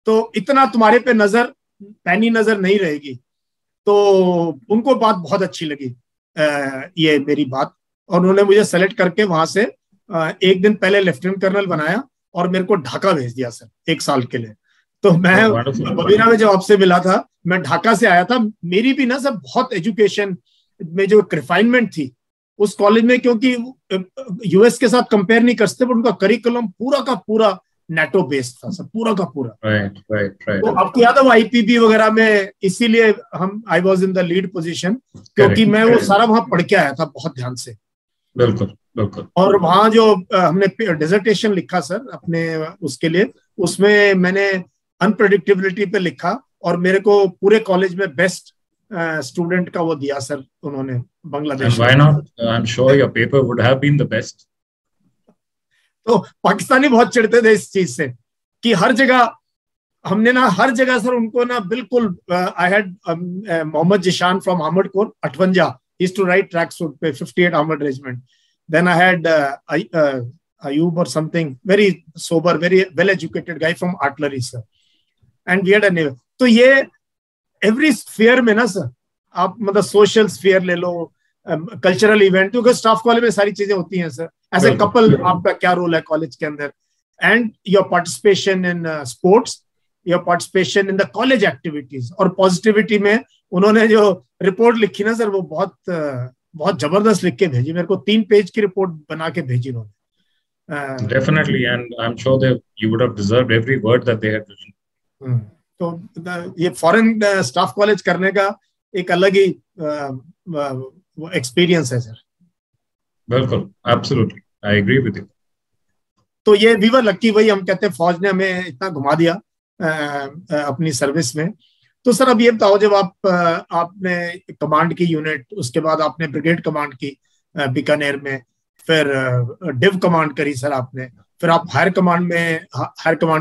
[SPEAKER 1] तो इतना तुम्हारे पे नजर, पैनी नजर नहीं रहेगी। तो उनको बात बहुत अच्छी लगी, ये मेरी बात। और उन्होंने मुझे सेलेक्ट करके वहां से एक दिन पहले लेफ्टिनेंट कर्नल बनाया, और मेरे को ढाका भेज दिया सर 1 साल के लिए। तो मैं
[SPEAKER 2] Oh, wonderful.
[SPEAKER 1] बबीना में जब आपसे मिला था, मैं ढाका से आया था। मेरी भी ना सर बहुत एजुकेशन में जो रिफाइनमेंट थी, उस कॉलेज में, क्योंकि यूएस के साथ कंपेयर नहीं कर सकते, बट उनका करिकुलम पूरा का पूरा नेटो बेस्ड था सर, पूरा का पूरा।
[SPEAKER 2] राइट।
[SPEAKER 1] तो आपको याद है वो आईपीबी वगैरह में, इसीलिए I was in the lead position, क्योंकि मैं वो सारा वहां पढ़ के आया था बहुत ध्यान से।
[SPEAKER 2] बिल्कुल बिल्कुल।
[SPEAKER 1] और वहां जो हमने डिसर्टेशन लिखा सर अपने उसके लिए, उसमें मैंने अनप्रेडिक्टेबिलिटी पे लिखा, और मेरे को पूरे कॉलेज में बेस्ट स्टूडेंट का वो दिया सर उन्होंने, Bangladesh.
[SPEAKER 2] And why not? I'm sure your paper would have been the best.
[SPEAKER 1] तो पाकिस्तानी बहुत चिढ़ते थे इस चीज से कि हर जगह हमने ना, हर जगह सर उनको ना बिल्कुल, I had Mohammad Zeeshan from armoured corps 58, he used to write track suit पे 58 armoured regiment. Then I had Ayub or something, very sober, very well educated guy from artillery sir, and we had a neighbor. तो ये every sphere में ना sir, आप मतलब social sphere ले लो, cultural event, क्योंकि staff college में सारी चीजें होती हैं सर। एज ए कपल आपका क्या रोल है कॉलेज के अंदर, and your participation in sports, your participation in the college activities. और पॉजिटिविटी में उन्होंने जो रिपोर्ट लिखी ना सर, वो बहुत बहुत जबरदस्त लिख के भेजी मेरे को, 3 पेज की रिपोर्ट बना के भेजी उन्होंने।
[SPEAKER 2] Definitely, and I'm sure that you would have deserved every word that they had written.
[SPEAKER 1] तो ये फॉरेन स्टाफ कॉलेज करने का एक अलग ही एक्सपीरियंस है सर।
[SPEAKER 2] बिल्कुल, absolutely, I agree with you.
[SPEAKER 1] तो ये वी वर लकी, वही हम कहते हैं, फौज ने हमें इतना घुमा दिया अपनी सर्विस में। तो सर अब ये बताओ, जब आपने कमांड की यूनिट, उसके बाद आपने ब्रिगेड कमांड की बीकानेर में, फिर डिव कमांड करी सर आपने, फिर आप हायर कमांड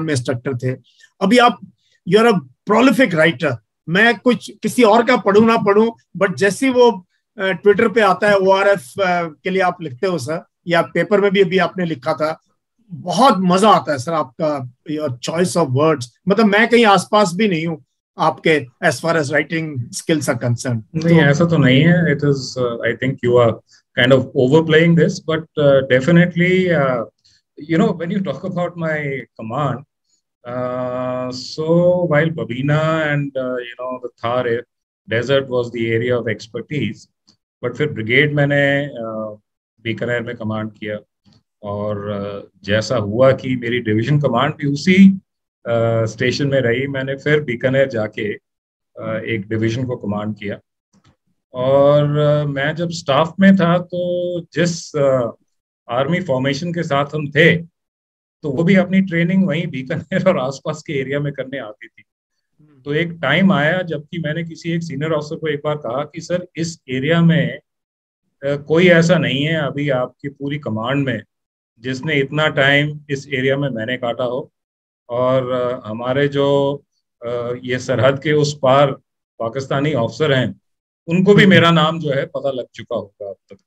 [SPEAKER 1] में इंस्ट्रक्टर थे। अभी आप you are a prolific writer. मैं कुछ किसी और का पढ़ूं ना पढ़ूं, बट जैसे वो ट्विटर पे आता है ORF के लिए आप लिखते हो सर, या पेपर में भी अभी आपने लिखा था, बहुत मजा आता है सर आपका योर चॉइस ऑफ वर्ड्स। मतलब मैं कहीं आसपास भी नहीं हूँ आपके as far as writing skills are concern.
[SPEAKER 2] नहीं, ऐसा तो नहीं है। It is, I think you are kind of overplaying this, but definitely, when you talk about my command, so while Babina and the Thar desert was the area of expertise, but फिर brigade मैंने बीकानेर में command किया, और जैसा हुआ कि मेरी division command भी उसी स्टेशन में रही, मैंने फिर बीकानेर जाके एक डिवीजन को कमांड किया। और मैं जब स्टाफ में था, तो जिस आर्मी फॉर्मेशन के साथ हम थे, तो वो भी अपनी ट्रेनिंग वहीं बीकानेर और आसपास के एरिया में करने आती थी। तो एक टाइम आया जबकि मैंने किसी एक सीनियर ऑफिसर को एक बार कहा कि सर, इस एरिया में कोई ऐसा नहीं है अभी आपकी पूरी कमांड में जिसने इतना टाइम इस एरिया में मैंने काटा हो, और हमारे जो ये सरहद के उस पार पाकिस्तानी ऑफिसर हैं, उनको भी मेरा नाम जो है पता लग चुका होगा अब तक।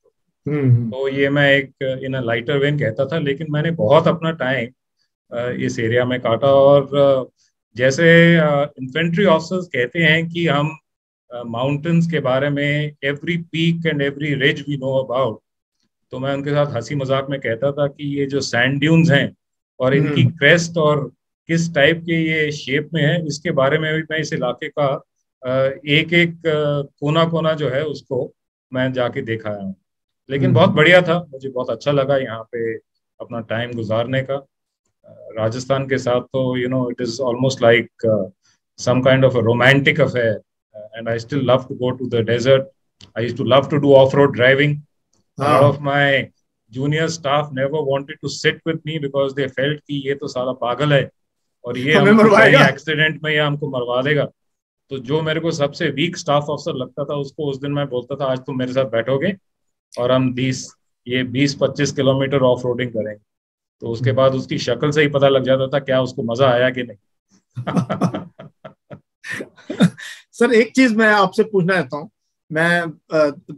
[SPEAKER 2] तो ये मैं एक इन अ लाइटर वेन कहता था, लेकिन मैंने बहुत अपना टाइम इस एरिया में काटा। और जैसे इन्फेंट्री ऑफिसर्स कहते हैं कि हम माउंटेन्स के बारे में every peak and every ridge we know about, तो मैं उनके साथ हंसी मजाक में कहता था कि ये जो सैंड ड्यून्स हैं और इनकी क्रेस्ट और किस टाइप के ये शेप में है, इसके बारे में भी मैं इस इलाके का एक एक कोना कोना जो है उसको मैं जाके देखा हूँ। लेकिन बहुत बढ़िया था, मुझे बहुत अच्छा लगा यहाँ पे अपना टाइम गुजारने का। राजस्थान के साथ तो it is almost like some kind of a romantic affair, and I still love to go to the desert. I used to love to do off road driving. A lot of my junior staff never wanted to sit with me because they felt कि ये तो साला पागल है और ये हमको accident में ये हमको मरवा देगा। तो जो मेरे को सबसे वीक स्टाफ ऑफिसर लगता था, उसको उस दिन मैं बोलता था, आज तुम मेरे साथ बैठोगे और हम 20-25 किलोमीटर ऑफ रोडिंग करेंगे। तो उसके बाद उसकी शक्ल से ही पता लग जाता था क्या उसको मजा आया कि नहीं।
[SPEAKER 1] सर एक चीज मैं आपसे पूछना चाहता हूँ, मैं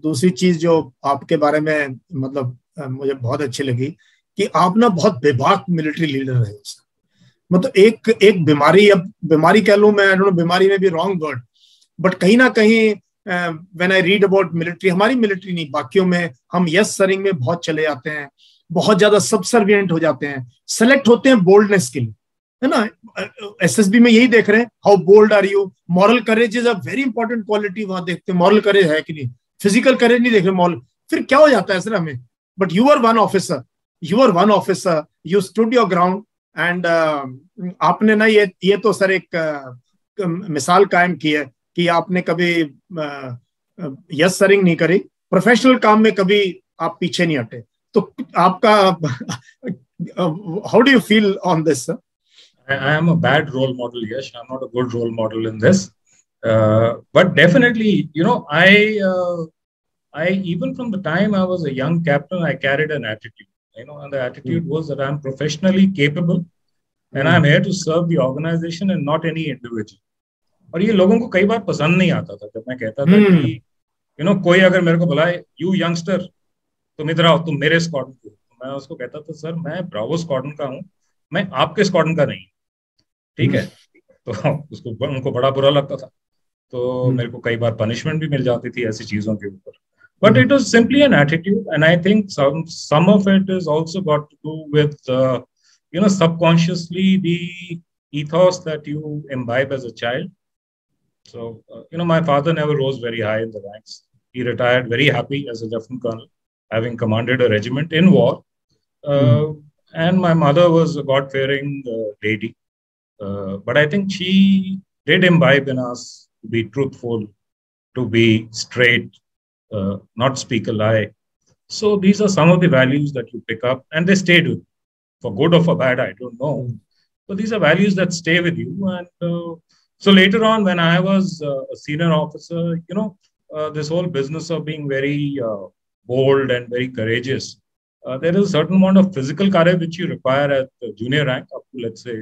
[SPEAKER 1] दूसरी चीज जो आपके बारे में मतलब मुझे बहुत अच्छी लगी कि आप ना बहुत बेबाक मिलिट्री लीडर रहे। मतलब एक बीमारी, अब बीमारी कह लूं मैं, बीमारी में भी रॉन्ग वर्ड, बट कहीं ना कहीं when I read about military, हमारी मिलिट्री नहीं बाकियों में, हम यस सरिंग में बहुत चले जाते हैं, बहुत ज्यादा सबसर्विएंट हो जाते हैं, सेलेक्ट होते हैं बोल्डनेस के लिए, है ना। एसएसबी में यही देख रहे हैं, how bold are you. Moral courage is a very important quality, वहां देखते हैं मॉरल करेज है कि नहीं, फिजिकल करेज नहीं देख रहे, मॉरल। फिर क्या हो जाता है सर हमें, but you are one officer, you stood your ground and आपने ना ये तो सर एक मिसाल कायम की है कि आपने कभी यस सरिंग नहीं करी, प्रोफेशनल काम में कभी आप पीछे नहीं हटे। तो आपका how do you feel on this sir?
[SPEAKER 2] I am a bad role model, yes. I'm not a good role model in this. But definitely, I even from the time I was a young captain, I carried an attitude, and the attitude was that I'm professionally capable and I'm here to serve the organization and not any individual. और ये लोगों को कई बार पसंद नहीं आता था जब मैं कहता था कि कोई अगर मेरे को बुलाए, यू यंगस्टर तुम इधर आओ, तुम मेरे स्क्वाड्रन को, तो मैं उसको कहता था सर मैं ब्रावो स्क्वाड्रन का हूँ, मैं आपके स्क्वाड्रन का नहीं, ठीक है। तो उसको उनको बड़ा बुरा लगता था, तो मेरे को कई बार पनिशमेंट भी मिल जाती थी ऐसी चीजों के ऊपर। But it was simply an attitude and I think some of it is also got to do with subconsciously the ethos that you imbibe as a child. So my father never rose very high in the ranks. He retired very happy as a lieutenant colonel, having commanded a regiment in war. And my mother was a God-fearing lady. But I think she did imbibe in us to be truthful, to be straight, not speak a lie. So these are some of the values that you pick up, and they stayed with you. For good or for bad, I don't know. But these are values that stay with you. And so later on, when I was a senior officer, this whole business of being very bold and very courageous, there is a certain amount of physical courage which you require at the junior rank, up to, let's say,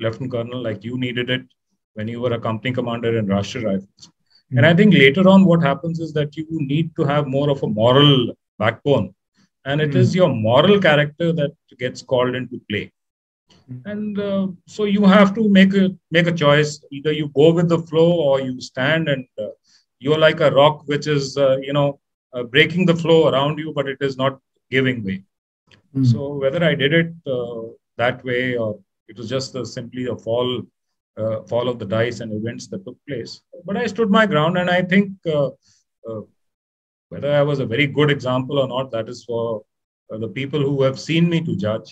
[SPEAKER 2] lieutenant colonel, like you needed it when you were a company commander in Rashtriya Rifles. And I think later on what happens is that you need to have more of a moral backbone. And it is your moral character that gets called into play. And so you have to make a choice. Either you go with the flow or you stand and you're like a rock which is, breaking the flow around you, but it is not giving way. So whether I did it that way or it was just simply a fall of the dice and events that took place. But I stood my ground, and I think whether I was a very good example or not, that is for the people who have seen me to judge.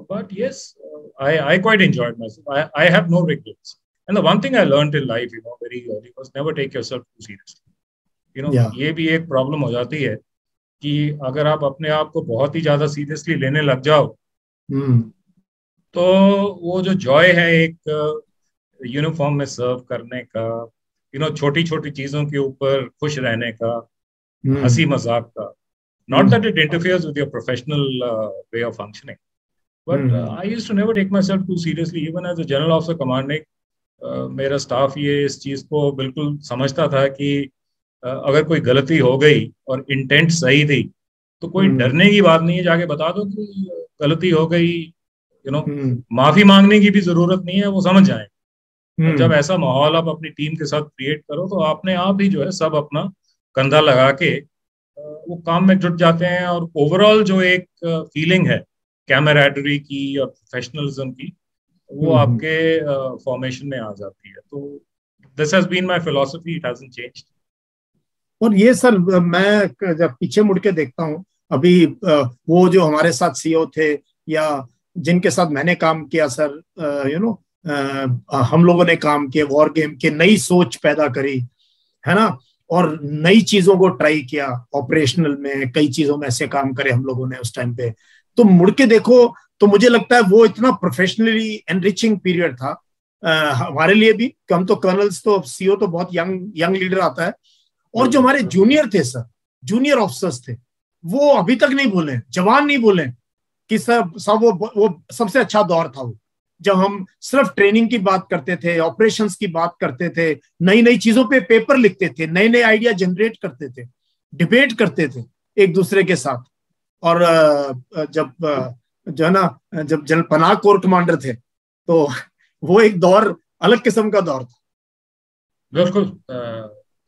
[SPEAKER 2] But yes, I quite enjoyed myself. I have no regrets. And the one thing I learned in life, very early was never take yourself too seriously. ये भी एक problem हो जाती है कि अगर आप अपने आप को बहुत ही ज्यादा सीरियसली लेने लग जाओ, तो वो जो जॉय है एक यूनिफॉर्म में सर्व करने का, छोटी छोटी चीजों के ऊपर खुश रहने का, हंसी मजाक का, not that it interferes with your professional way of functioning, but I used to never take myself too seriously. Even as a general officer commanding, मेरा स्टाफ ये इस चीज को बिल्कुल समझता था कि अगर कोई गलती हो गई और इंटेंट सही थी तो कोई डरने की बात नहीं है, जाके बता दो कि गलती हो गई, माफी मांगने की भी जरूरत नहीं है, वो समझ जाए। जब ऐसा माहौल आप अपनी टीम के साथ क्रिएट करो तो आपने आप ही जो है सब अपना कंधा लगा के वो काम में जुट जाते हैं, और ओवरऑल जो एक फीलिंग है कैमराडरी की और प्रोफेशनलिज्म की, वो आपके फॉर्मेशन में आ जाती है। तो this has been my philosophy, it hasn't changed.
[SPEAKER 1] और ये सर मैं जब पीछे मुड़ के देखता हूँ, अभी वो जो हमारे साथ सीईओ थे या जिनके साथ मैंने काम किया सर, हम लोगों ने काम किया, वॉर गेम के नई सोच पैदा करी, है ना, और नई चीजों को ट्राई किया, ऑपरेशनल में कई चीजों में ऐसे काम करे हम लोगों ने उस टाइम पे। तो मुड़ के देखो तो मुझे लगता है वो इतना प्रोफेशनली एनरिचिंग पीरियड था हमारे लिए भी। हम तो कर्नल्स, तो सीईओ तो बहुत यंग लीडर आता है, और जो हमारे जूनियर थे सर, जूनियर ऑफिसर्स थे, वो अभी तक नहीं बोले, जवान नहीं बोले कि सब वो सबसे अच्छा दौर था वो, जब हम सिर्फ ट्रेनिंग की बात करते थे, ऑपरेशंस की बात करते थे, नई नई चीजों पे पेपर लिखते थे, नए नए आइडिया जनरेट करते थे, डिबेट करते थे एक दूसरे के साथ। और जब जो है ना, जब जनरल पनाह कोर कमांडर थे, तो वो एक दौर, अलग किस्म का दौर था।
[SPEAKER 2] बिल्कुल।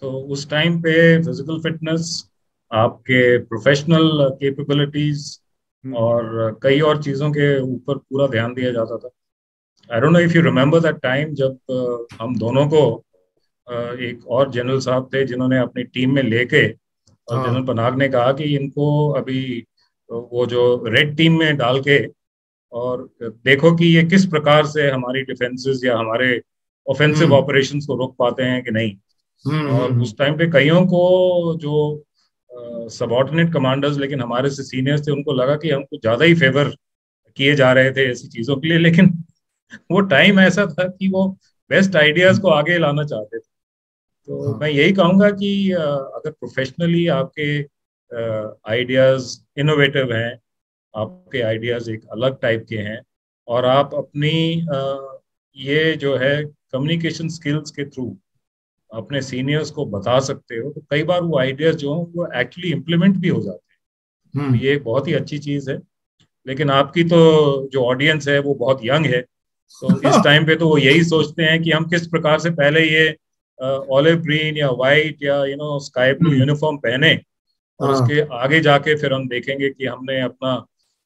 [SPEAKER 2] तो उस टाइम पे फिजिकल फिटनेस, आपके प्रोफेशनल कैपेबिलिटीज और कई और चीजों के ऊपर पूरा ध्यान दिया जाता था। I don't know if you remember that time जब हम दोनों को एक और जनरल साहब थे जिन्होंने अपनी टीम में लेके और
[SPEAKER 1] हाँ।
[SPEAKER 2] जनरल पनाग ने कहा कि इनको अभी वो जो रेड टीम में डाल के और देखो कि ये किस प्रकार से हमारी डिफेंसेस या हमारे ऑफेंसिव
[SPEAKER 1] हम्म
[SPEAKER 2] ऑपरेशंस को रोक पाते हैं कि नहीं। और
[SPEAKER 1] हम्म।
[SPEAKER 2] उस टाइम पे कईयों को जो सबॉर्डिनेट कमांडर्स लेकिन हमारे से सीनियर्स थे, उनको लगा कि हमको ज्यादा ही फेवर किए जा रहे थे ऐसी चीजों के लिए, लेकिन वो टाइम ऐसा था कि वो बेस्ट आइडियाज को आगे लाना चाहते थे। तो
[SPEAKER 1] हाँ।
[SPEAKER 2] मैं यही कहूंगा कि अगर प्रोफेशनली आपके आइडियाज इनोवेटिव हैं, आपके आइडियाज एक अलग टाइप के हैं, और आप अपनी ये जो है कम्युनिकेशन स्किल्स के थ्रू अपने सीनियर्स को बता सकते हो, तो कई बार वो आइडियाज जो हैं वो एक्चुअली इम्प्लीमेंट भी हो जाते हैं। तो
[SPEAKER 1] हम्म
[SPEAKER 2] ये एक बहुत ही अच्छी चीज है। लेकिन आपकी तो जो ऑडियंस है वो बहुत यंग है, तो इस टाइम पे तो वो यही सोचते हैं कि हम किस प्रकार से पहले ये ऑलिव ग्रीन या वाइट या स्काई ब्लू
[SPEAKER 1] हम्म।
[SPEAKER 2] यूनिफॉर्म पहने, और
[SPEAKER 1] हाँ।
[SPEAKER 2] उसके आगे जाके फिर हम देखेंगे कि हमने अपना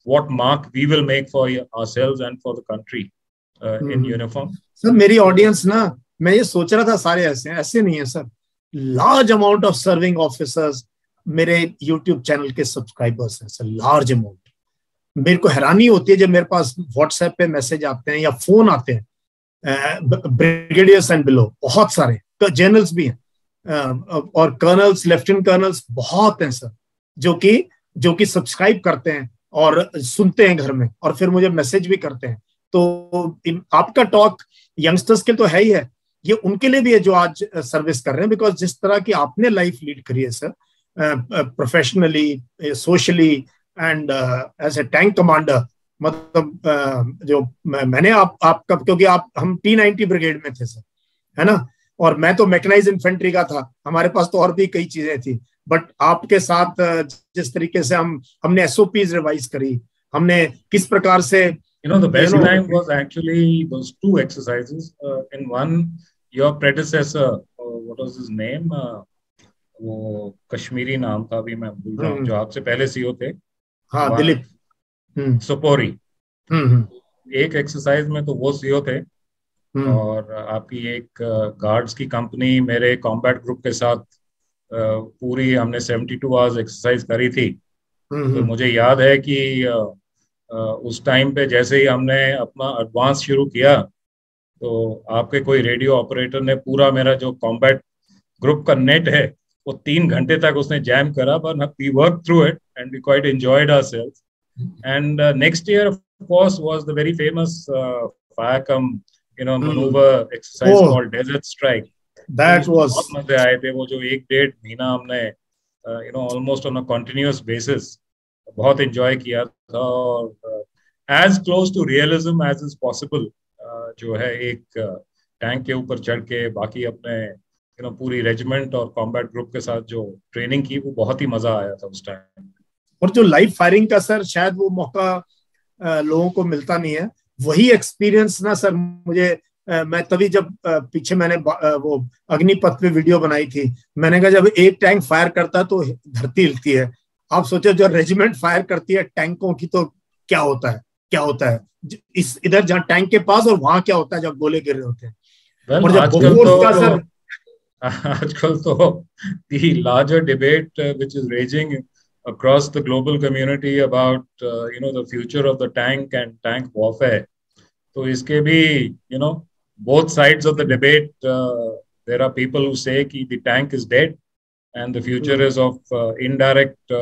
[SPEAKER 2] what mark we will make for ourselves and for the country in
[SPEAKER 1] hmm.
[SPEAKER 2] Uniform.
[SPEAKER 1] Sir मेरी
[SPEAKER 2] तो
[SPEAKER 1] ऑडियंस ना, मैं ये सोच रहा था सारे ऐसे हैं, ऐसे नहीं है sir. Large amount of serving officers मेरे यूट्यूब चैनल के सब्सक्राइबर्स हैं सर, लार्ज अमाउंट। मेरे को हैरानी होती है जब मेरे पास व्हाट्सएप पे मैसेज आते हैं या फोन आते हैं, ब्रिगेडियर्स एंड बिलो बहुत सारे, जनरल्स भी हैं, और कर्नल्स लेफ्टिनेंट कर्नल्स बहुत हैं सर, जो कि सब्सक्राइब करते हैं और सुनते हैं घर में, और फिर मुझे मैसेज भी करते हैं। तो आपका टॉक यंगस्टर्स के लिए तो है ही है, ये उनके लिए भी है जो आज सर्विस कर रहे हैं, बिकॉज जिस तरह की आपने लाइफ लीड करी है sir, professionally, socially, and as a tank commander, मतलब जो मैंने आपका, क्योंकि आप हम T-90 ब्रिगेड में थे सर, है ना, और मैं तो मैकेनाइज इन्फेंट्री का था, हमारे पास तो और भी कई चीजें थी। बट आपके साथ जिस तरीके से हमने SOPs रिवाइज करी, हमने किस प्रकार से
[SPEAKER 2] The
[SPEAKER 1] you
[SPEAKER 2] best
[SPEAKER 1] know
[SPEAKER 2] time was actually those two exercises. In one, your predecessor, what was his name? वो कश्मीरी नाम था, अभी मैं भूल रहा हूँ, जो आपसे पहले सीओ थे,
[SPEAKER 1] हाँ
[SPEAKER 2] वहाँ
[SPEAKER 1] दिलीप। हम्म
[SPEAKER 2] सुपोरी।
[SPEAKER 1] हम्म
[SPEAKER 2] एक एक्सरसाइज में तो वो सीओ थे,
[SPEAKER 1] हम्म
[SPEAKER 2] और आपकी एक गार्ड्स की कंपनी मेरे कॉम्बैट ग्रुप के साथ पूरी हमने 72 आवर्स एक्सरसाइज करी थी। तो
[SPEAKER 1] हम्म
[SPEAKER 2] मुझे याद है कि उस टाइम पे जैसे ही हमने अपना एडवांस शुरू किया, तो आपके कोई रेडियो ऑपरेटर ने पूरा मेरा जो कॉम्बैट ग्रुप का नेट है वो 3 घंटे तक उसने जैम करा, पर we work through it and we quite enjoyed ourselves. And next year of course was the very famous fire cum manoeuvre exercise
[SPEAKER 1] oh,
[SPEAKER 2] called desert strike. तो
[SPEAKER 1] दैट
[SPEAKER 2] उसमें
[SPEAKER 1] वाज।
[SPEAKER 2] बहुत मजे आए थे। वो जो 1 डेढ़ महीना हमने almost on a continuous basis बहुत एंजॉय किया था, और as close to realism as is possible जो है एक टैंक के ऊपर चढ़ के बाकी अपने पूरी रेजिमेंट और कॉम्बैट ग्रुप के साथ जो ट्रेनिंग की, वो बहुत ही मजा आया था उस टाइम।
[SPEAKER 1] और जो लाइव फायरिंग का सर, शायद वो मौका लोगों को मिलता नहीं है, वही एक्सपीरियंस ना सर मुझे, मैं तभी जब पीछे मैंने वो अग्निपथ पे वीडियो बनाई थी, मैंने कहा जब एक टैंक फायर करता है तो धरती हिलती है। आप सोचो जो रेजिमेंट फायर करती है टैंकों की, तो क्या होता है, क्या होता है इस इधर जहाँ टैंक के पास, और वहां क्या होता है जब गोले गिर रहे होते हैं।
[SPEAKER 2] वेल
[SPEAKER 1] और जब
[SPEAKER 2] आजकल
[SPEAKER 1] बोफोर्स का
[SPEAKER 2] तो
[SPEAKER 1] सर।
[SPEAKER 2] आजकल तो the larger debate which is raging across the global community about the future of the tank and tank warfare. तो इसके भी both sides of the debate, there are people who say कि the tank is dead and the future is of indirect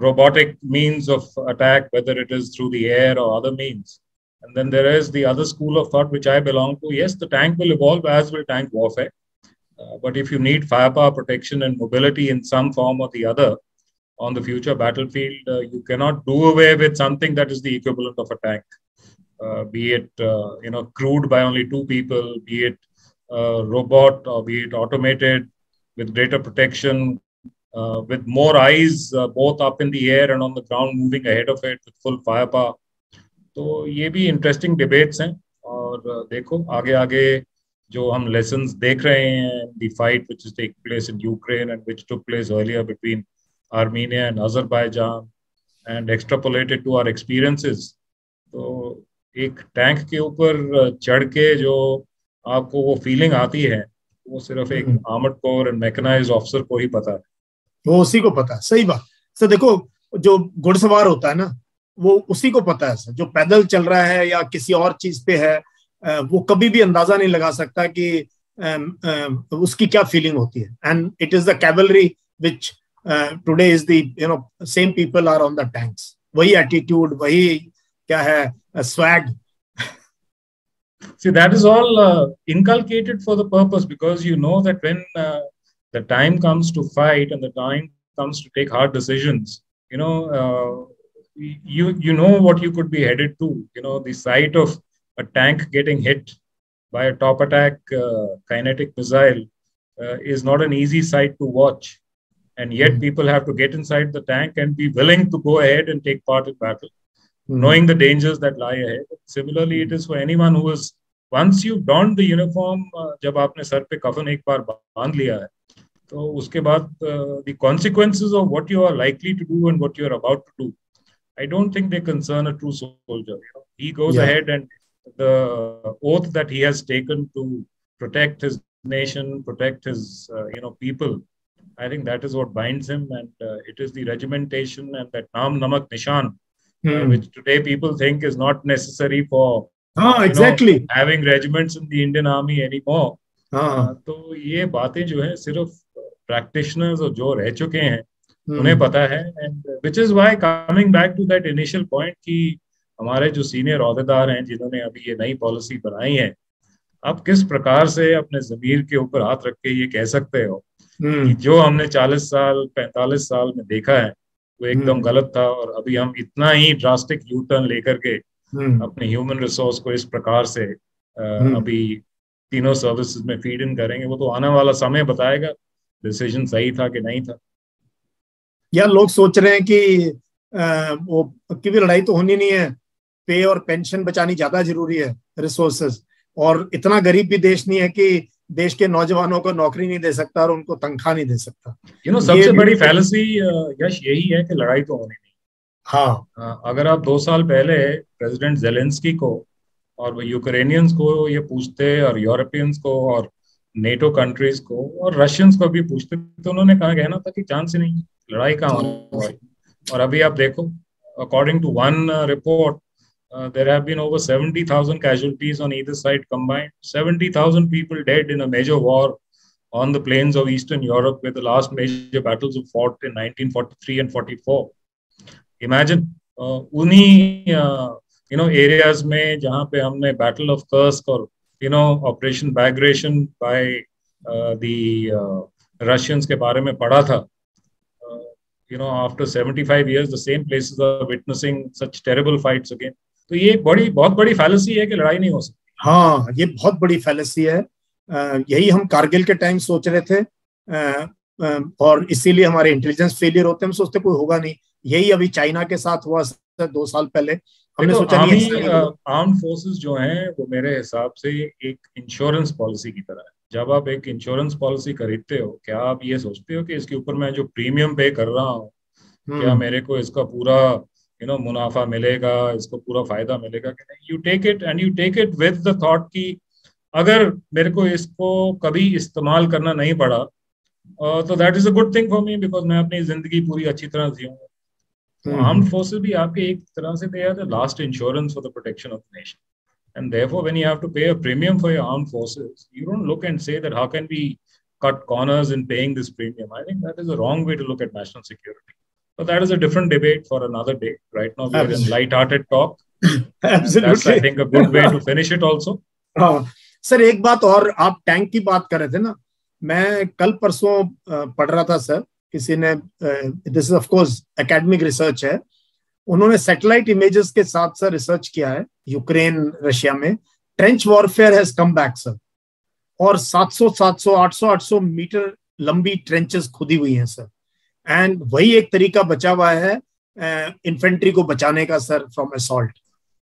[SPEAKER 2] robotic means of attack, whether it is through the air or other means. And then there is the other school of thought which I belong to. Yes, the tank will evolve, as will tank warfare. But if you need firepower protection and mobility in some form or the other on the future battlefield, you cannot do away with something that is the equivalent of a tank. Be it crewed by only 2 people, be it robot, or be it automated with greater protection, with more eyes both up in the air and on the ground moving ahead of it with full firepower. तो ये भी interesting debates हैं। और देखो आगे आगे जो हम लेसन्स देख रहे हैं, the fight which is taking place in Ukraine and which took place earlier between Armenia and Azerbaijan and extrapolated to our experiences. तो एक टैंक के ऊपर चढ़ के जो आपको वो फीलिंग आती है, वो सिर्फ एक armoured corps and mechanised officer को ही पता है।
[SPEAKER 1] वो उसी को पता है, सही बात सर। देखो जो घुड़सवार होता है ना, वो उसी को पता है सर। जो पैदल चल रहा है या किसी और चीज पे है, वो कभी भी अंदाजा नहीं लगा सकता कि उसकी क्या फीलिंग होती है। And it is the cavalry which today is the same people are on the tanks. वही एटीट्यूड, वही क्या है, swag.
[SPEAKER 2] See, that is all inculcated for the purpose, because you know that when the time comes to fight and the time comes to take hard decisions, you know what you could be headed to. The sight of a tank getting hit by a top attack kinetic missile is not an easy sight to watch, and yet people have to get inside the tank and be willing to go ahead and take part in battle, knowing the dangers that lie ahead. Similarly, it is for anyone who is, once you don the uniform, जब आपने sir पे कफन एक बार बांध लिया है, तो उसके बाद the consequences of what you are likely to do and what you are about to do, I don't think they concern a true soldier. He goes ahead, and the oath that he has taken to protect his nation, protect his people, I think that is what binds him, and it is the regimentation and that naam namak nishan, which today people think is not necessary for
[SPEAKER 1] exactly
[SPEAKER 2] having regiments in the Indian Army anymore. तो ये बातें जो है सिर्फ practitioners और जो रह चुके हैं उन्हें पता है, and which is why coming back to that initial point कि हमारे जो सीनियर ओहदेदार हैं जिन्होंने अभी ये नई पॉलिसी बनाई है, आप किस प्रकार से अपने ज़मीर के ऊपर हाथ रख के ये कह सकते हो कि जो हमने 40 साल 45 साल में देखा है वो एकदम गलत था, और अभी हम इतना ही ड्रास्टिक यू टर्न लेकर के अपने ह्यूमन रिसोर्स को इस प्रकार से अभी तीनों सर्विसेज में फीड इन करेंगे। वो तो आने वाला समय बताएगा डिसीजन सही था कि नहीं था।
[SPEAKER 1] या लोग सोच रहे हैं कि वो की भी लड़ाई तो होनी नहीं है, पे और पेंशन बचानी ज्यादा जरूरी है, रिसोर्सेज, और इतना गरीब भी देश नहीं है कि देश के नौजवानों को नौकरी नहीं दे सकता और उनको तनख्वाह नहीं दे सकता।
[SPEAKER 2] सबसे बड़ी फैलेसी यश यही है कि लड़ाई तो होनी नहीं।
[SPEAKER 1] हाँ,
[SPEAKER 2] अगर आप 2 साल पहले प्रेसिडेंट जेलेंस्की को और यूक्रेनियंस को ये पूछते, और यूरोपियंस को और नेटो कंट्रीज को और रशियंस को भी पूछते, तो उन्होंने कहा कहना था कि चांस ही नहीं, लड़ाई कहाँ होने वाली। और अभी आप देखो, according to one report, there have been over 70,000 casualties on either side combined. 70,000 people dead in a major war on the plains of Eastern Europe, where the last major battles were fought in 1943 and 44. Imagine उन्हीं areas में जहाँ पे हमने Battle of Kursk और Operation Bagration by the Russians के बारे में पढ़ा था. After 75 years, the same places are witnessing such terrible fights again. तो ये बहुत बड़ी फैलेसी है कि लड़ाई नहीं हो सकती।
[SPEAKER 1] हाँ, ये बहुत बड़ी फैलेसी है। यही हम कारगिल के टाइम सोच रहे थे, और इसीलिए हमारे इंटेलिजेंस फेलियर होते हैं, हम सोचते कोई होगा नहीं। यही अभी चाइना के साथ हुआ 2 साल पहले, हमने सोचा
[SPEAKER 2] आर्म्ड फोर्सेस जो हैं वो मेरे हिसाब से एक इंश्योरेंस पॉलिसी की तरह है। जब आप एक इंश्योरेंस पॉलिसी खरीदते हो, क्या आप ये सोचते हो कि इसके ऊपर मैं जो प्रीमियम पे कर रहा हूँ, क्या मेरे को इसका पूरा मुनाफा मिलेगा, इसको पूरा फायदा मिलेगा कि नहीं? You take it, and you take it with the thought कि अगर मेरे को इसको कभी इस्तेमाल करना नहीं पड़ा तो that is a good thing for me, because मैं अपनी जिंदगी पूरी अच्छी तरह जीऊंगा। तो आर्म्ड फोर्सेस भी आपके एक तरह से they are the last insurance for the protection of the nation, and therefore when you have to pay a premium for your armed forces, you don't look and say that how can we cut corners in paying this premium. I think that is a wrong way to look at national security. But that is a different debate for another day. Right now we are in light-hearted talk.
[SPEAKER 1] Absolutely.
[SPEAKER 2] That's, I think, a good way to finish it also.
[SPEAKER 1] Sir एक बात और, आप tank की बात कर रहे थे ना, मैं कल परसों पढ़ रहा था सर, किसी ने, this is of course academic research है, उन्होंने सैटेलाइट इमेजेस के साथ सर रिसर्च किया है यूक्रेन रशिया में। Trench warfare has come back sir, और 700 800 मीटर लंबी ट्रेंचेस खुदी हुई हैं सर, एंड वही एक तरीका बचा हुआ है इन्फेंट्री को बचाने का सर फ्रॉम असॉल्ट।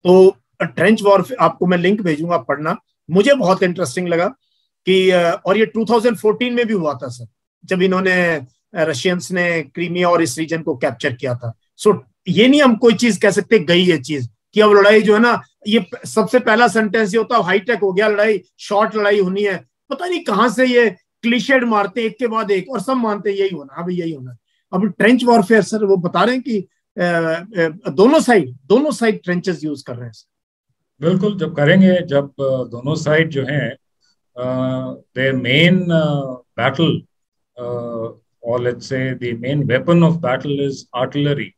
[SPEAKER 1] तो ट्रेंच वॉरफेयर, आपको मैं लिंक भेजूंगा, पढ़ना, मुझे बहुत इंटरेस्टिंग लगा कि, और ये 2014 में भी हुआ था सर, जब इन्होंने रशियंस ने क्रीमिया और इस रीजन को कैप्चर किया था। सो ये नहीं हम कोई चीज कह सकते गई ये चीज कि अब लड़ाई जो है ना, ये सबसे पहला सेंटेंस ये होता है हाईटेक हो गया लड़ाई, शॉर्ट लड़ाई होनी है, पता नहीं कहां से ये क्लीशेड मारते एक के बाद एक और सब मानते हैं यही होना, अब यही होना। अब ट्रेंच वॉरफेयर सर वो बता रहे हैं कि दोनों साइड ट्रेंचेस यूज कर रहे हैं सर।
[SPEAKER 2] बिल्कुल, जब करेंगे, जब दोनों साइड जो हैं their main battle, or let's say the main weapon of battle is artillery.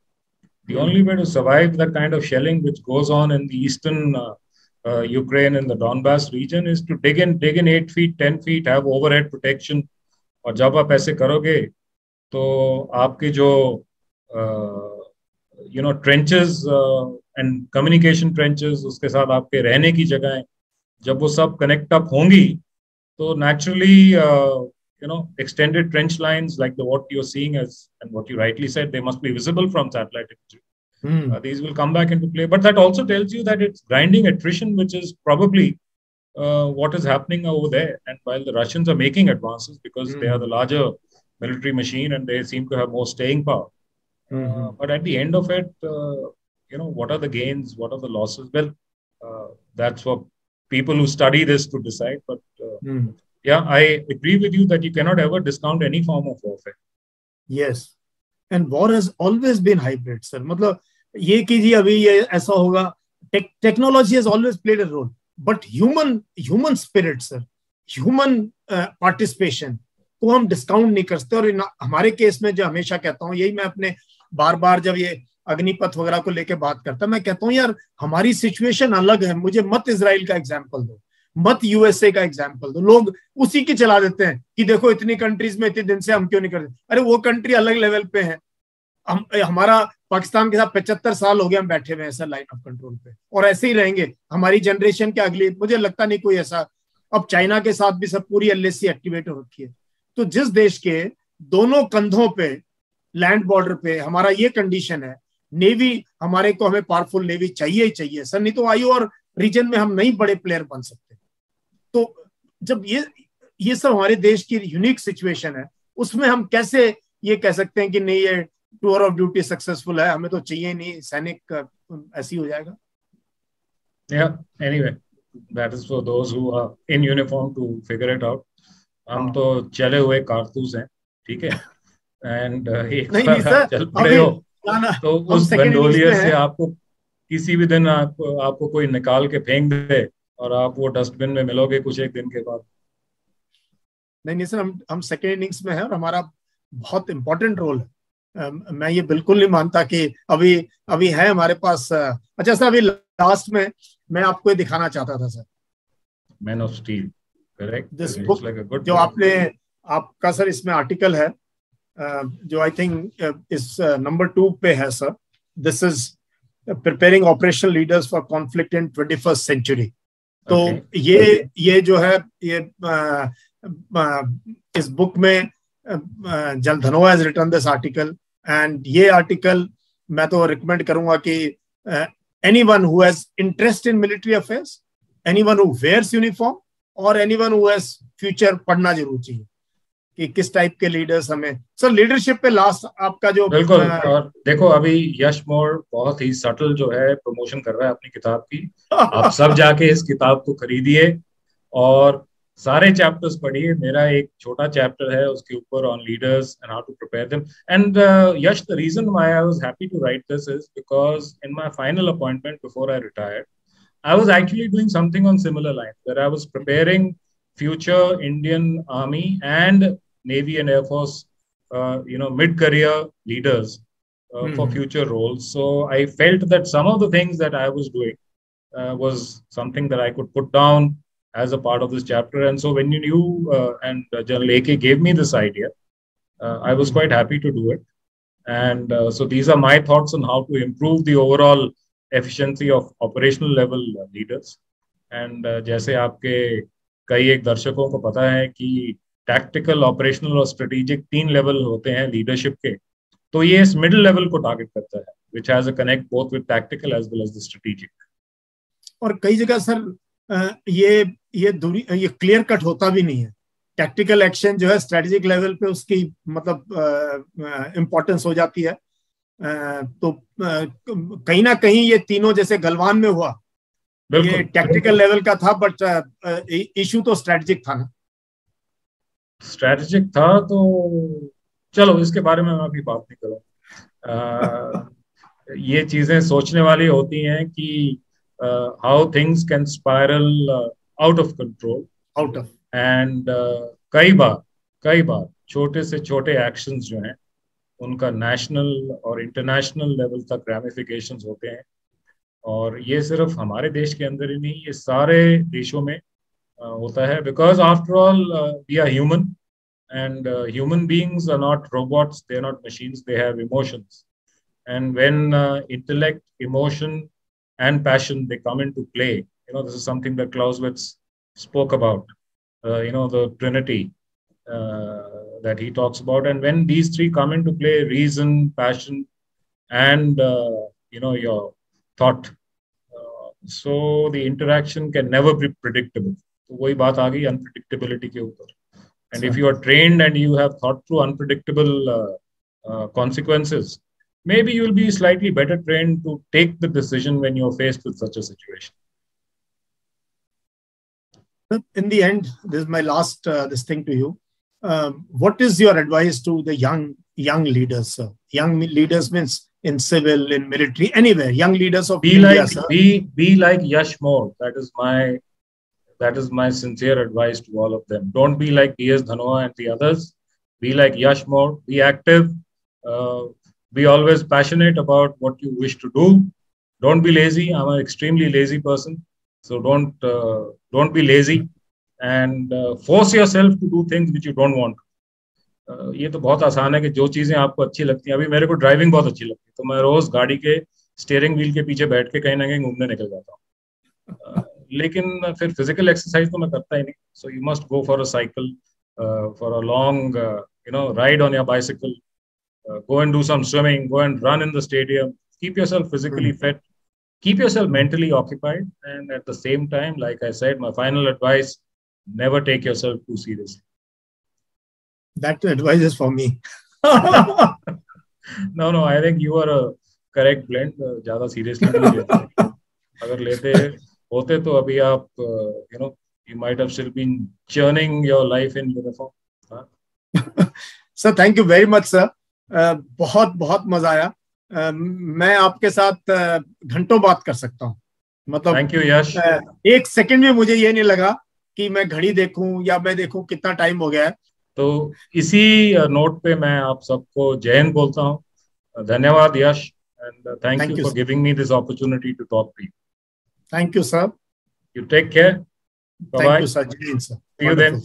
[SPEAKER 2] The only way to survive the kind of shelling which goes on in the eastern Ukraine and the Donbass region is to dig in 8 feet, 10 feet, have overhead protection. और जब आप ऐसे करोगे तो आपके जो trenches and communication trenches, उसके साथ आपके रहने की जगहें, जब वो सब कनेक्ट अप होंगी तो naturally extended trench lines like what you're seeing as and what you rightly said, they must be visible from satellite imagery. These will come back into play, but that also tells you that it's grinding attrition, which is probably what is happening over there. And while the Russians are making advances because they are the larger military machine and they seem to have more staying power, but at the end of it, what are the gains, what are the losses? Well, that's for people who study this to decide. But yeah, I agree with you that you cannot ever discount any form of warfare.
[SPEAKER 1] Yes, and war has always been hybrid, sir. मतलब ये कि जी अभी ये ऐसा होगा, technology has always played a role, but human spirit, sir, human participation को हम discount नहीं कर सकते। और हमारे केस में जो हमेशा कहता हूँ, यही मैं अपने बार जब ये अग्निपथ वगैरह को लेके बात करता, मैं कहता हूँ यार हमारी सिचुएशन अलग है, मुझे मत इजराइल का एग्जांपल दो, मत यूएसए का एग्जांपल दो। लोग उसी की चला देते हैं कि देखो इतनी कंट्रीज में इतने दिन से हम क्यों नहीं करते। अरे वो कंट्री अलग लेवल पे है, हमारा पाकिस्तान के साथ 75 साल हो गए हम बैठे हुए हैं सर लाइन ऑफ कंट्रोल पे, और ऐसे ही रहेंगे हमारी जनरेशन के अगली। मुझे लगता नहीं कोई ऐसा, अब चाइना के साथ भी सब पूरी एलएसी एक्टिवेट हो रखी है। तो जिस देश के दोनों कंधों पे लैंड बॉर्डर पे हमारा ये कंडीशन है, नेवी हमारे को, हमें पावरफुल नेवी चाहिए ही चाहिए सर, नहीं तो आयु और रीजन में हम नहीं बड़े प्लेयर बन सकते। तो जब ये सब हमारे देश की यूनिक सिचुएशन है, उसमें हम कैसे ये कह सकते हैं कि नहीं ये टूर ऑफ ड्यूटी सक्सेसफुल है, हमें तो चाहिए नहीं, सैनिक ऐसी हो जाएगा।
[SPEAKER 2] Yeah, anyway, that is for those who are in uniform to figure it out. हम तो चले हुए कारतूस हैं, ठीक है, एंड एक बार चल पड़े हो तो उस गंडोलियर से आपको किसी भी दिन आपको कोई निकाल के फेंक दे और आप वो डस्टबिन में मिलोगे कुछ एक दिन के बाद।
[SPEAKER 1] नहीं सर, हम सेकेंड इनिंग्स में है और हमारा बहुत इंपॉर्टेंट रोल है। मैं ये बिल्कुल नहीं मानता कि अभी है हमारे पास। अच्छा सर, अभी लास्ट में मैं आपको ये दिखाना चाहता था sir,
[SPEAKER 2] man of steel, correct,
[SPEAKER 1] this book जो आपका सर इसमें आर्टिकल है जो आई थिंक इस नंबर 2 पे है sir, this is preparing operational leaders for conflict in 21st century. तो ये जो है ये इस बुक में जल Dhanoa has written this article, एंड ये आर्टिकल मैं तो रिकमेंड करूंगा कि anyone who has interest in military affairs, anyone who wears uniform और एनीवन हु हैज फ्यूचर पढ़ना जरूर चाहिए कि किस टाइप के लीडर्स हमें। सर लीडरशिप पे लास्ट आपका जो
[SPEAKER 2] बिल्कुल, और देखो अभी यश मोर बहुत ही सटल जो है प्रमोशन कर रहा है अपनी किताब की। आप सब जाके इस किताब को खरीदिए और सारे चैप्टर्स पढ़िए। मेरा एक छोटा चैप्टर है उसके ऊपर on leaders and how to prepare them. And yes, the reason why I was happy to write this is because in my final appointment before I retired I was actually doing something on similar lines, that I was preparing future Indian Army and Navy and Air Force, mid-career leaders for future roles. So I felt that some of the things that I was doing was something that I could put down as a part of this chapter. And so when you and General AK gave me this idea, I was quite happy to do it. And so these are my thoughts on how to improve the overall efficiency of operational level leaders. And जैसे आपके कई एक दर्शकों को पता है कि tactical, operational और स्ट्रेटेजिक 3 लेवल होते हैं लीडरशिप के, तो ये इस मिडिल लेवल को टारगेट करता है, which has a connect both with tactical as well as the strategic.
[SPEAKER 1] और कई जगह सर ये क्लियर कट होता भी नहीं है। टैक्टिकल एक्शन जो है स्ट्रेटेजिक लेवल पे उसकी मतलब इंपॉर्टेंस हो जाती है। तो कहीं ना कहीं ये तीनों जैसे गलवान में हुआ, ये टैक्टिकल लेवल का था बट इशू तो स्ट्रेटेजिक था ना।
[SPEAKER 2] स्ट्रैटेजिक था तो चलो इसके बारे में मैं अभी बात नहीं करूँ। ये चीजें सोचने वाली होती हैं कि how things can spiral out of control.
[SPEAKER 1] Out of.
[SPEAKER 2] And कई बार छोटे से छोटे एक्शंस जो हैं उनका नेशनल और इंटरनेशनल लेवल तक रैमिफिकेशंस होते हैं। और ये सिर्फ हमारे देश के अंदर ही नहीं, ये सारे देशों में होता है। Because after all we are human, and human beings are not robots, they are not machines, they have emotions. And when intellect, emotion and passion, they come into play, this is something that Clausewitz spoke about, the trinity that he talks about. And when these three come into play, reason, passion and your thought, so the interaction can never be predictable. तो वही बात आ गई unpredictability के ऊपर। And if you are trained and you have thought through unpredictable consequences, maybe you will be slightly better trained to take the decision when you are faced with such a situation.
[SPEAKER 1] In the end, this is my last this thing to you. What is your advice to the young leaders, sir? Young leaders means in civil, in military, anywhere. Young leaders of India, sir.
[SPEAKER 2] Be like Yash More. That is my sincere advice to all of them. Don't be like P.S. Dhanwa and the others. Be like Yash More. Be active. Be always passionate about what you wish to do. Don't be lazy. I'm an extremely lazy person. So don't be lazy and force yourself to do things which you don't want. ये तो बहुत आसान है कि जो चीजें आपको अच्छी लगती हैं। अभी मेरे को ड्राइविंग बहुत अच्छी लगती है, तो मैं रोज गाड़ी के स्टीयरिंग व्हील के पीछे बैठ के कहीं ना कहीं घूमने निकल जाता हूँ। लेकिन फिर फिजिकल एक्सरसाइज तो मैं करता ही नहीं। So you must go for a cycle, for a long ride on your bicycle, go and do some swimming, go and run in the stadium, keep yourself physically fit, keep yourself mentally occupied, and at the same time, like I said, my final advice, never take yourself too seriously.
[SPEAKER 1] That advice is for me.
[SPEAKER 2] No, I think you are a correct blend. ज़्यादा seriously नहीं लेते। अगर लेते होते तो अभी आप you might have still been churning your life in uniform.
[SPEAKER 1] Sir, thank you very much, sir. बहुत बहुत मजा आया। मैं आपके साथ घंटों बात कर सकता हूँ। मतलब
[SPEAKER 2] थैंक यू यश।
[SPEAKER 1] एक सेकंड में मुझे ये नहीं लगा कि मैं घड़ी देखूं या मैं देखूं कितना टाइम हो गया है।
[SPEAKER 2] तो इसी नोट पे मैं आप सबको जय हिंद बोलता हूँ। धन्यवाद Yash, and thank you for giving me this opportunity to talk to you.
[SPEAKER 1] Thank you sir.
[SPEAKER 2] You take care.
[SPEAKER 1] Thank you sir. जय Hind sir.
[SPEAKER 2] See you then.